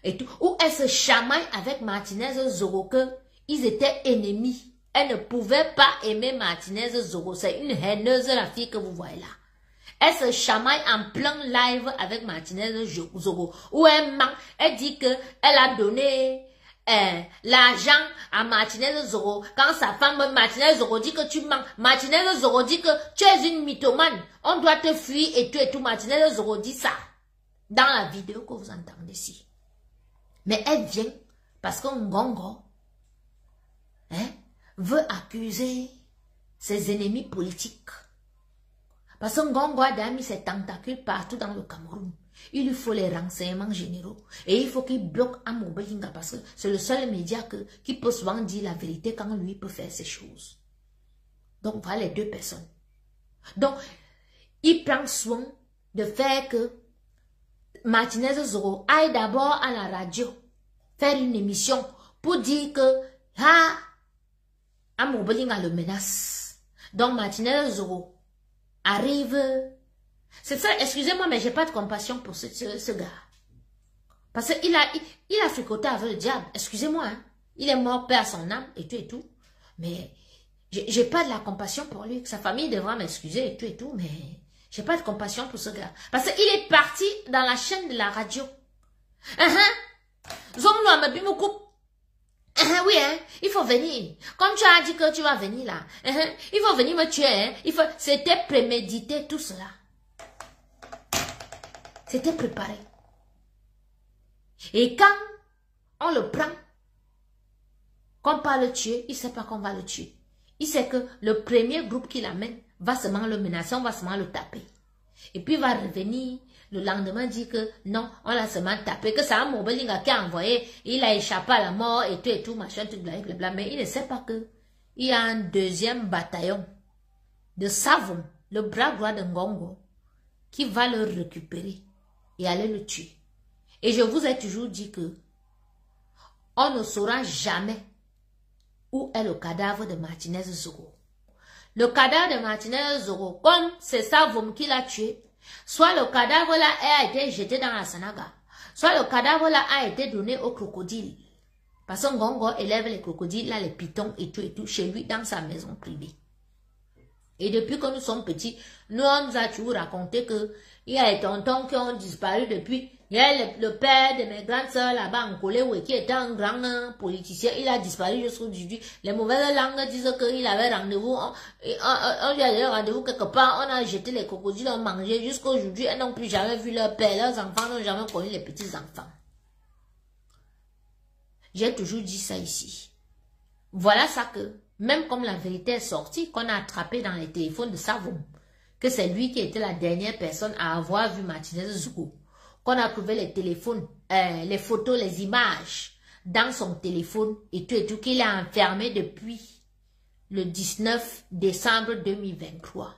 Et tout. Où elle se chamaille avec Martinez Zoro que ils étaient ennemis. Elle ne pouvait pas aimer Martinez Zoro. C'est une haineuse la fille que vous voyez là. Elle se chamaille en plein live avec Martinez Zoro. Où elle ment. Elle dit que elle a donné l'argent à Martinez Zoro. Quand sa femme Martinez Zoro dit que tu mens, Martinez Zoro dit que tu es une mythomane, on doit te fuir et tout. Martinez Zoro dit ça dans la vidéo que vous entendez ici. Mais elle vient parce que Ngongo veut accuser ses ennemis politiques. Parce que Ngongo a mis ses tentacules partout dans le Cameroun. Il lui faut les renseignements généraux. Et il faut qu'il bloque Amobelinga parce que c'est le seul média qui peut souvent dire la vérité quand lui peut faire ces choses. Donc voilà les deux personnes. Donc, il prend soin de faire que Martinez Zoro aille d'abord à la radio faire une émission pour dire que Amobelinga le menace. Donc Martinez Zoro arrive. C'est ça, excusez-moi, mais j'ai pas de compassion pour ce gars. Parce qu'il a fricoté avec le diable. Excusez-moi, hein. Il est mort, paix à son âme, et tout. Mais j'ai pas de la compassion pour lui. Sa famille devra m'excuser, et tout, mais j'ai pas de compassion pour ce gars. Parce qu'il est parti dans la chaîne de la radio. Oui, hein, il faut venir. Comme tu as dit que tu vas venir là. Il faut venir me tuer, hein. C'était prémédité tout cela. C'était préparé. Et quand on le prend, qu'on va le tuer, il ne sait pas qu'on va le tuer. Il sait que le premier groupe qui l'amène va seulement le menacer, on va seulement le taper. Et puis il va revenir le lendemain dire que non, on l'a seulement tapé, que c'est Amobelinga qui a envoyé, il a échappé à la mort et tout, machin, tout, blablabla. Mais il ne sait pas que il y a un deuxième bataillon de Savon, le bras droit de Ngongo, qui va le récupérer et aller le tuer. Et je vous ai toujours dit que on ne saura jamais où est le cadavre de Martinez Zoro. Le cadavre de Martinez Zoro, comme c'est Savon qui l'a tué, soit le cadavre là a été jeté dans la Sanaga, soit le cadavre là a été donné au crocodile. Parce que Ngongo élève les crocodiles, là, les pitons et tout chez lui dans sa maison privée. Et depuis que nous sommes petits, nous on nous a toujours raconté que il y a les tontons qui ont disparu depuis Il y a le père de mes grandes sœurs là-bas en Kolewe qui était un grand politicien. Il a disparu jusqu'aujourd'hui. Les mauvaises langues disent qu'il avait rendez-vous. On lui a donné rendez-vous quelque part. On a jeté les crocodiles, on mangeait. Jusqu'aujourd'hui, elles n'ont plus jamais vu leur père. Leurs enfants n'ont jamais connu les petits-enfants. J'ai toujours dit ça ici. Voilà ça que, même comme la vérité est sortie, qu'on a attrapé dans les téléphones de Savon, que c'est lui qui était la dernière personne à avoir vu Martinez Zougou. Qu'on a trouvé les téléphones, les photos, les images dans son téléphone et tout qu'il a enfermé depuis le 19 décembre 2023.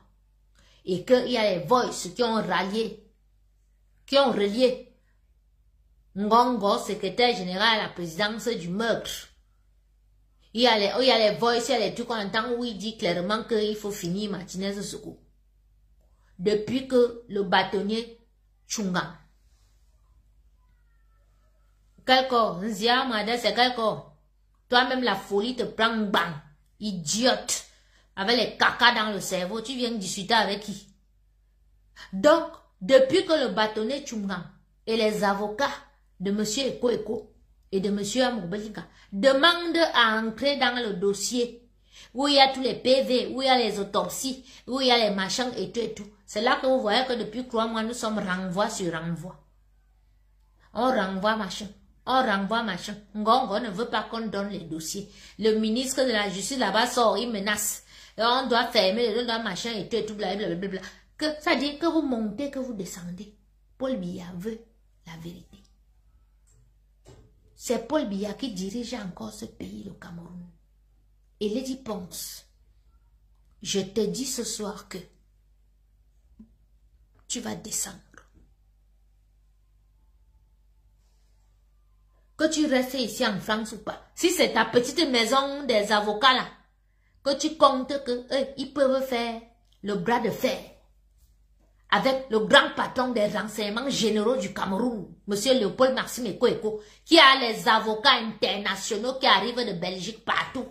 Et qu'il y a les voices qui ont relié Ngongo, secrétaire général à la présidence du meurtre. Il y a les voices, il y a les trucs qu'on entend où il dit clairement qu'il faut finir Martinez Zougou. Depuis que le bâtonnier Chunga. Quel corps? Nzia, madame, c'est quel corps? Toi-même, la folie te prend bang. Idiote. Avec les caca dans le cerveau, tu viens discuter avec qui? Donc, depuis que le bâtonnier Chunga et les avocats de M. Eko et de M. Amoubelinga demandent à entrer dans le dossier où il y a tous les PV, où il y a les autopsies, où il y a les machins et tout. C'est là que vous voyez que depuis 3 mois, nous sommes renvoi sur renvoi. On renvoie machin. On renvoie machin. Ngongo ne veut pas qu'on donne les dossiers. Le ministre de la Justice là-bas sort, il menace. Et on doit fermer, on doit machin et tout, blablabla. Ça dit que vous montez, que vous descendez. Paul Biya veut la vérité. C'est Paul Biya qui dirige encore ce pays, le Cameroun. Et Lady Ponce, je te dis ce soir que tu vas descendre. Que tu restes ici en France ou pas. Si c'est ta petite maison des avocats là, que tu comptes que ils peuvent faire le bras de fer avec le grand patron des renseignements généraux du Cameroun, monsieur Léopold Maxime Eko, qui a les avocats internationaux qui arrivent de Belgique partout.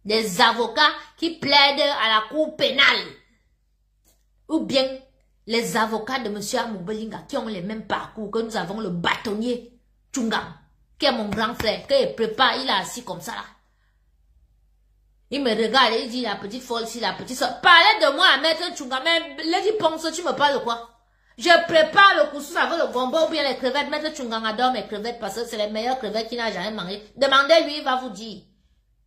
Des avocats qui plaident à la cour pénale. Ou bien les avocats de M. Amoubelinga qui ont les mêmes parcours que nous avons le bâtonnier Chungam, qui est mon grand frère, qu'il prépare, il est assis comme ça là. Il me regarde et il dit la petite folle, si la petite soeur. Parlez de moi à maître Chungam, mais Lady Ponce, tu me parles de quoi? Je prépare le couscous avec le gombo ou bien les crevettes. Maître Chungam adore mes crevettes parce que c'est les meilleures crevettes qu'il n'a jamais mangé. Demandez-lui, il va vous dire.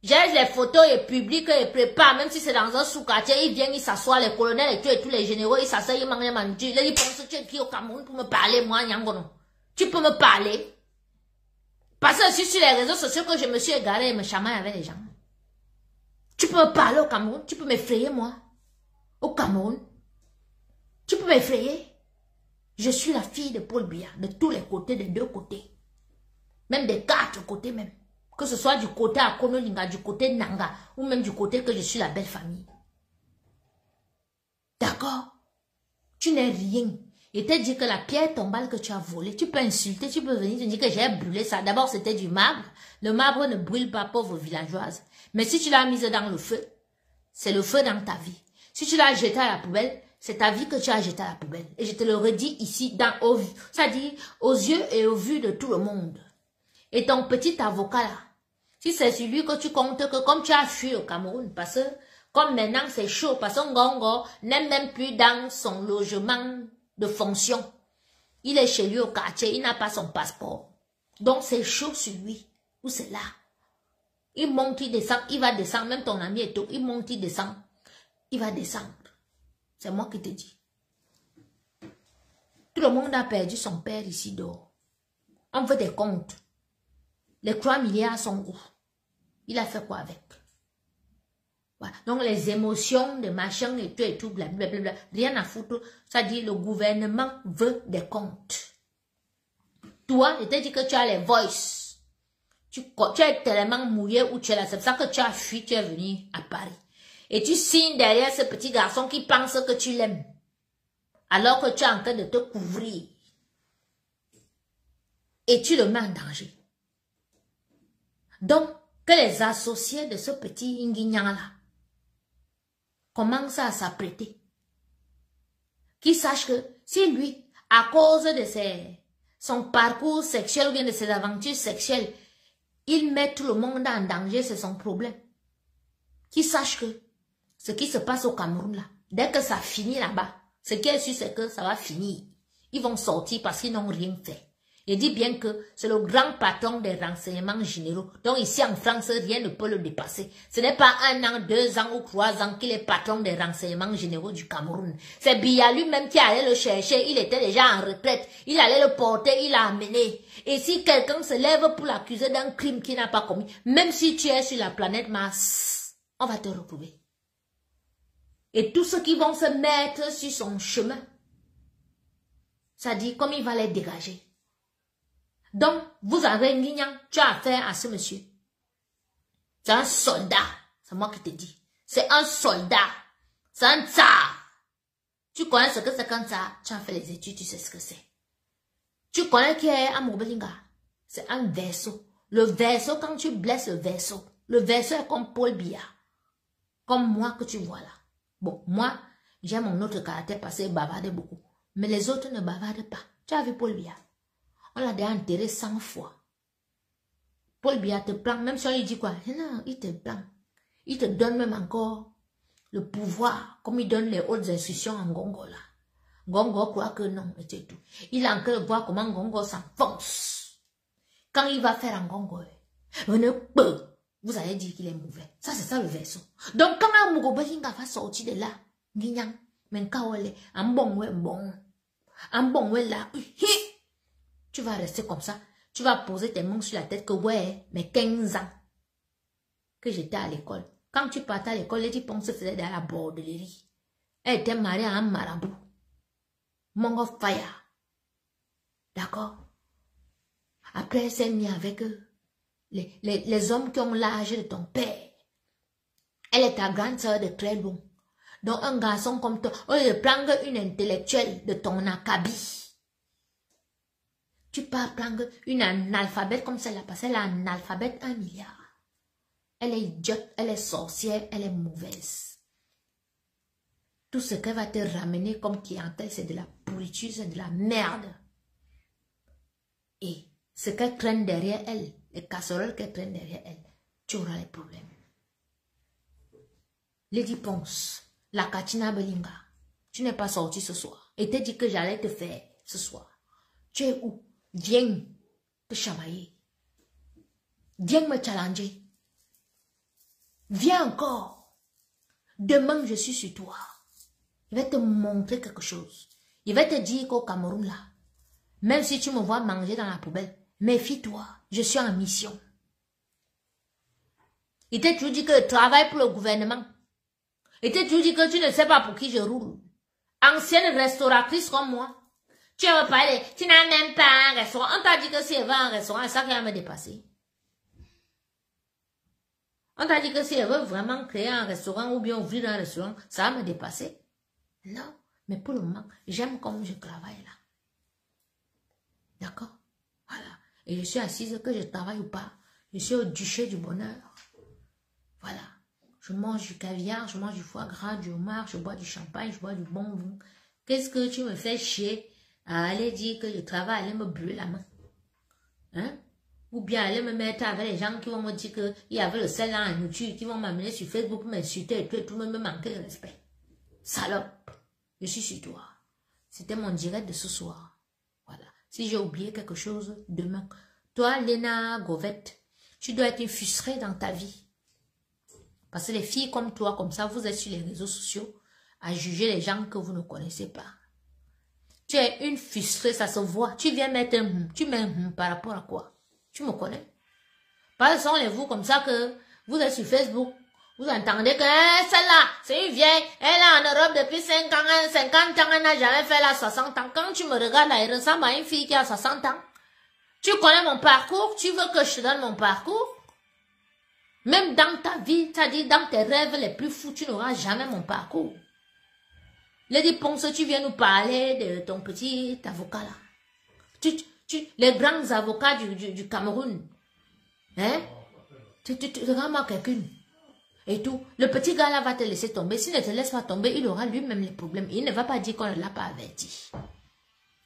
J'ai les photos et publie et prépare, même si c'est dans un sous-quartier, ils viennent, ils s'assoient, les colonels et tous les généraux, ils s'assoient, ils mangent, ils disent, il pense que tu es qui au Cameroun pour me parler, moi, Nyangono. Tu peux me parler. Parce que c'est sur les réseaux sociaux que je me suis égaré et me chamaille avec les gens. Tu peux me parler au Cameroun, tu peux m'effrayer, moi. Au Cameroun. Tu peux m'effrayer. Je suis la fille de Paul Biya, de tous les côtés, des 2 côtés. Même des 4 côtés même. Que ce soit du côté Akonolinga, du côté Nanga, ou même du côté que je suis la belle famille. D'accord? Tu n'es rien. Et te dire que la pierre tombale que tu as volée, tu peux insulter, tu peux venir te dire que j'ai brûlé ça. D'abord, c'était du marbre. Le marbre ne brûle pas, pauvre villageoise. Mais si tu l'as mise dans le feu, c'est le feu dans ta vie. Si tu l'as jeté à la poubelle, c'est ta vie que tu as jetée à la poubelle. Et je te le redis ici, c'est-à-dire aux yeux et aux vues de tout le monde. Et ton petit avocat là, si c'est celui que tu comptes que comme tu as fui au Cameroun, parce que comme maintenant c'est chaud, parce que Ngongo n'est même plus dans son logement de fonction. Il est chez lui au quartier, il n'a pas son passeport. Donc c'est chaud sur lui, ou c'est là. Il monte, il descend, il va descendre, même ton ami est tout, il monte, il descend, il va descendre. C'est moi qui te dis. Tout le monde a perdu son père ici dehors. On veut des comptes. Les 3 milliards sont où? Il a fait quoi avec? Voilà. Donc les émotions, les machins et tout, blablabla, rien à foutre. Ça dit le gouvernement veut des comptes. Toi, je t'ai dit que tu as les voices. Tu es tellement mouillé où tu es là. C'est pour ça que tu as fui, tu es venu à Paris. Et tu signes derrière ce petit garçon qui pense que tu l'aimes. Alors que tu es en train de te couvrir. Et tu le mets en danger. Donc, que les associés de ce petit Nguignan-là commencent à s'apprêter. Qu'ils sachent que si lui, à cause de son parcours sexuel ou bien de ses aventures sexuelles, il met tout le monde en danger, c'est son problème. Qu'il sache que ce qui se passe au Cameroun là, dès que ça finit là-bas, ce qui est sûr c'est que ça va finir. Ils vont sortir parce qu'ils n'ont rien fait. Je dis bien que c'est le grand patron des renseignements généraux. Donc ici en France, rien ne peut le dépasser. Ce n'est pas 1 an, 2 ans ou 3 ans qu'il est patron des renseignements généraux du Cameroun. C'est Biya lui-même qui allait le chercher. Il était déjà en retraite. Il allait le porter, il l'a amené. Et si quelqu'un se lève pour l'accuser d'un crime qu'il n'a pas commis, même si tu es sur la planète Mars, on va te retrouver. Et tous ceux qui vont se mettre sur son chemin, ça dit comme il va les dégager. Donc, vous avez Nguyen, tu as affaire à ce monsieur. C'est un soldat. C'est moi qui te dis. C'est un soldat. C'est un tsar. Tu connais ce que c'est qu'un tsar? Tu as fait les études, tu sais ce que c'est. Tu connais qui est un Mobelinga? C'est un vaisseau. Le vaisseau, quand tu blesses le vaisseau est comme Paul Biya. Comme moi que tu vois là. Bon, moi, j'ai mon autre caractère parce qu'il bavardait beaucoup. Mais les autres ne bavardent pas. Tu as vu Paul Biya? On l'a déjà enterré 100 fois. Paul Biya te prend, même si on lui dit quoi? Non, il te prend. Il te donne même encore le pouvoir, comme il donne les hautes institutions en Ngongo là. Ngongo croit que non, et c'est tout. Il a encore voir comment Ngongo s'enfonce. Quand il va faire en Ngongo, vous allez dire qu'il est mauvais. Ça, c'est ça le verso. Donc, quand un Mugobelinga va sortir de là, Guignan, mais quand on est en bon, en bon, là, tu vas rester comme ça. Tu vas poser tes mains sur la tête que ouais, mais 15 ans que j'étais à l'école. Quand tu partais à l'école, les types se faisaient dans la bordellerie. Elle était mariée à un marabout. Mongo Fire. D'accord? Après, elle s'est mise avec les hommes qui ont l'âge de ton père. Elle est ta grande soeur de très loin. Donc, un garçon comme toi, on va prendre une intellectuelle de ton acabit. Tu peux prendre une analphabète comme celle-là, parce qu'elle est analphabète 1 milliard. Elle est idiote, elle est sorcière, elle est mauvaise. Tout ce qu'elle va te ramener comme clientèle, c'est de la pourriture, c'est de la merde. Et ce qu'elle traîne derrière elle, les casseroles qu'elle traîne derrière elle, tu auras les problèmes. Lady Ponce, la Katina Belinga, tu n'es pas sorti ce soir. Et t'ai dit que j'allais te faire ce soir. Tu es où? Viens te chamailler. Viens me challenger. Viens encore. Demain, je suis sur toi. Je vais te montrer quelque chose. Je vais te dire qu'au Cameroun, là, même si tu me vois manger dans la poubelle, méfie-toi, je suis en mission. Il t'a toujours dit que je travaille pour le gouvernement. Il t'a toujours dit que tu ne sais pas pour qui je roule. Ancienne restauratrice comme moi. Tu veux parler, tu n'as même pas un restaurant. On t'a dit que si elle va à un restaurant, c'est ça qui va me dépasser. On t'a dit que si elle veut vraiment créer un restaurant ou bien ouvrir un restaurant, ça va me dépasser. Non, mais pour le moment, j'aime comme je travaille là. D'accord? Voilà. Et je suis assise que je travaille ou pas. Je suis au duché du bonheur. Voilà. Je mange du caviar, je mange du foie gras, du homard, je bois du champagne, je bois du bon vin. Qu'est-ce que tu me fais chier à aller dire que je travaille, aller me brûler la main? Hein? Ou bien aller me mettre avec les gens qui vont me dire qu'il y avait le sel dans la nourriture, qui vont m'amener sur Facebook, m'insulter et tout me manquer de respect. Salope, je suis sur toi. C'était mon direct de ce soir. Voilà. Si j'ai oublié quelque chose, demain. Toi, Léna Govette, tu dois être frustrée dans ta vie. Parce que les filles comme toi, comme ça, vous êtes sur les réseaux sociaux à juger les gens que vous ne connaissez pas. Tu es une frustrée, ça se voit. Tu viens mettre un tu mets un par rapport à quoi? Tu me connais? Par exemple, vous comme ça que vous êtes sur Facebook, vous entendez que celle-là, c'est une vieille, elle est en Europe depuis 50 ans, elle n'a jamais fait la 60 ans. Quand tu me regardes là, elle ressemble à une fille qui a 60 ans. Tu connais mon parcours, tu veux que je te donne mon parcours? Même dans ta vie, c'est-à-dire dans tes rêves les plus fous, tu n'auras jamais mon parcours. Lady Ponce, tu viens nous parler de ton petit avocat là. Les grands avocats du Cameroun. Hein? Tu regardes quelqu'un. Et tout. Le petit gars là va te laisser tomber. S'il ne te laisse pas tomber, il aura lui-même les problèmes. Il ne va pas dire qu'on ne l'a pas averti.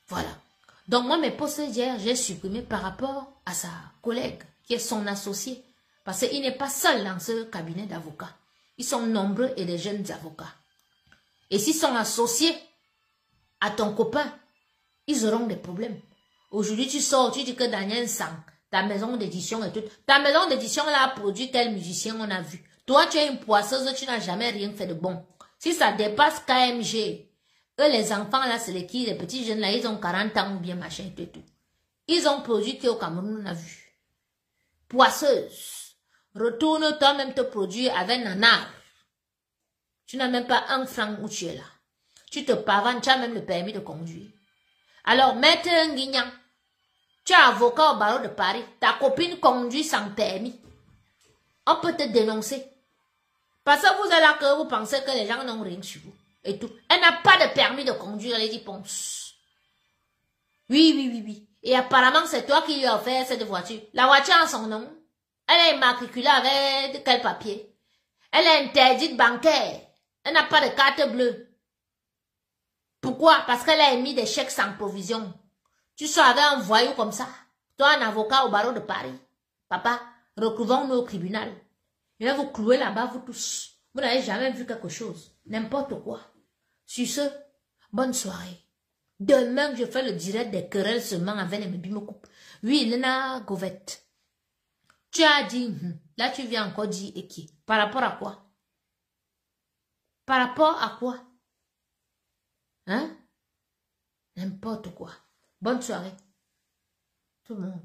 Voilà. Donc moi, mes posts hier, j'ai supprimé par rapport à sa collègue, qui est son associé. Parce qu'il n'est pas seul dans ce cabinet d'avocats. Ils sont nombreux et des jeunes avocats. Et s'ils sont associés à ton copain, ils auront des problèmes. Aujourd'hui, tu sors, tu dis que Daniel Sang, ta maison d'édition et tout. Ta maison d'édition, là, a produit quel musicien on a vu. Toi, tu es une poisseuse, tu n'as jamais rien fait de bon. Si ça dépasse KMG, eux, les enfants, là, c'est les petits jeunes, là, ils ont 40 ans ou bien machin et tout. Ils ont produit qu'au Cameroun, on a vu. Poisseuse. Retourne toi-même te produire avec Nanar. Tu n'as même pas un franc où tu es là. Tu te pavanes, tu as même le permis de conduire. Alors, maître Nguignan, tu es avocat au barreau de Paris. Ta copine conduit sans permis. On peut te dénoncer. Parce que vous êtes là que vous pensez que les gens n'ont rien sur vous. Et tout. Elle n'a pas de permis de conduire, elle dit ponce. Oui. Et apparemment, c'est toi qui lui as offert cette voiture. La voiture a son nom. Elle est immatriculée avec quel papier? Elle est interdite bancaire. Elle n'a pas de carte bleue. Pourquoi? Parce qu'elle a émis des chèques sans provision. Tu sois avec un voyou comme ça. Toi, un avocat au barreau de Paris. Papa, retrouvons-nous au tribunal. Je vais vous clouer là-bas, vous tous. Vous n'avez jamais vu quelque chose. N'importe quoi. Sur ce, bonne soirée. Demain, je fais le direct des querelles seulement avec les bébés me coupe. Oui, Lena Govette. Tu as dit, là tu viens encore dire et qui? Par rapport à quoi? Par rapport à quoi? Hein? N'importe quoi. Bonne soirée. Tout le monde.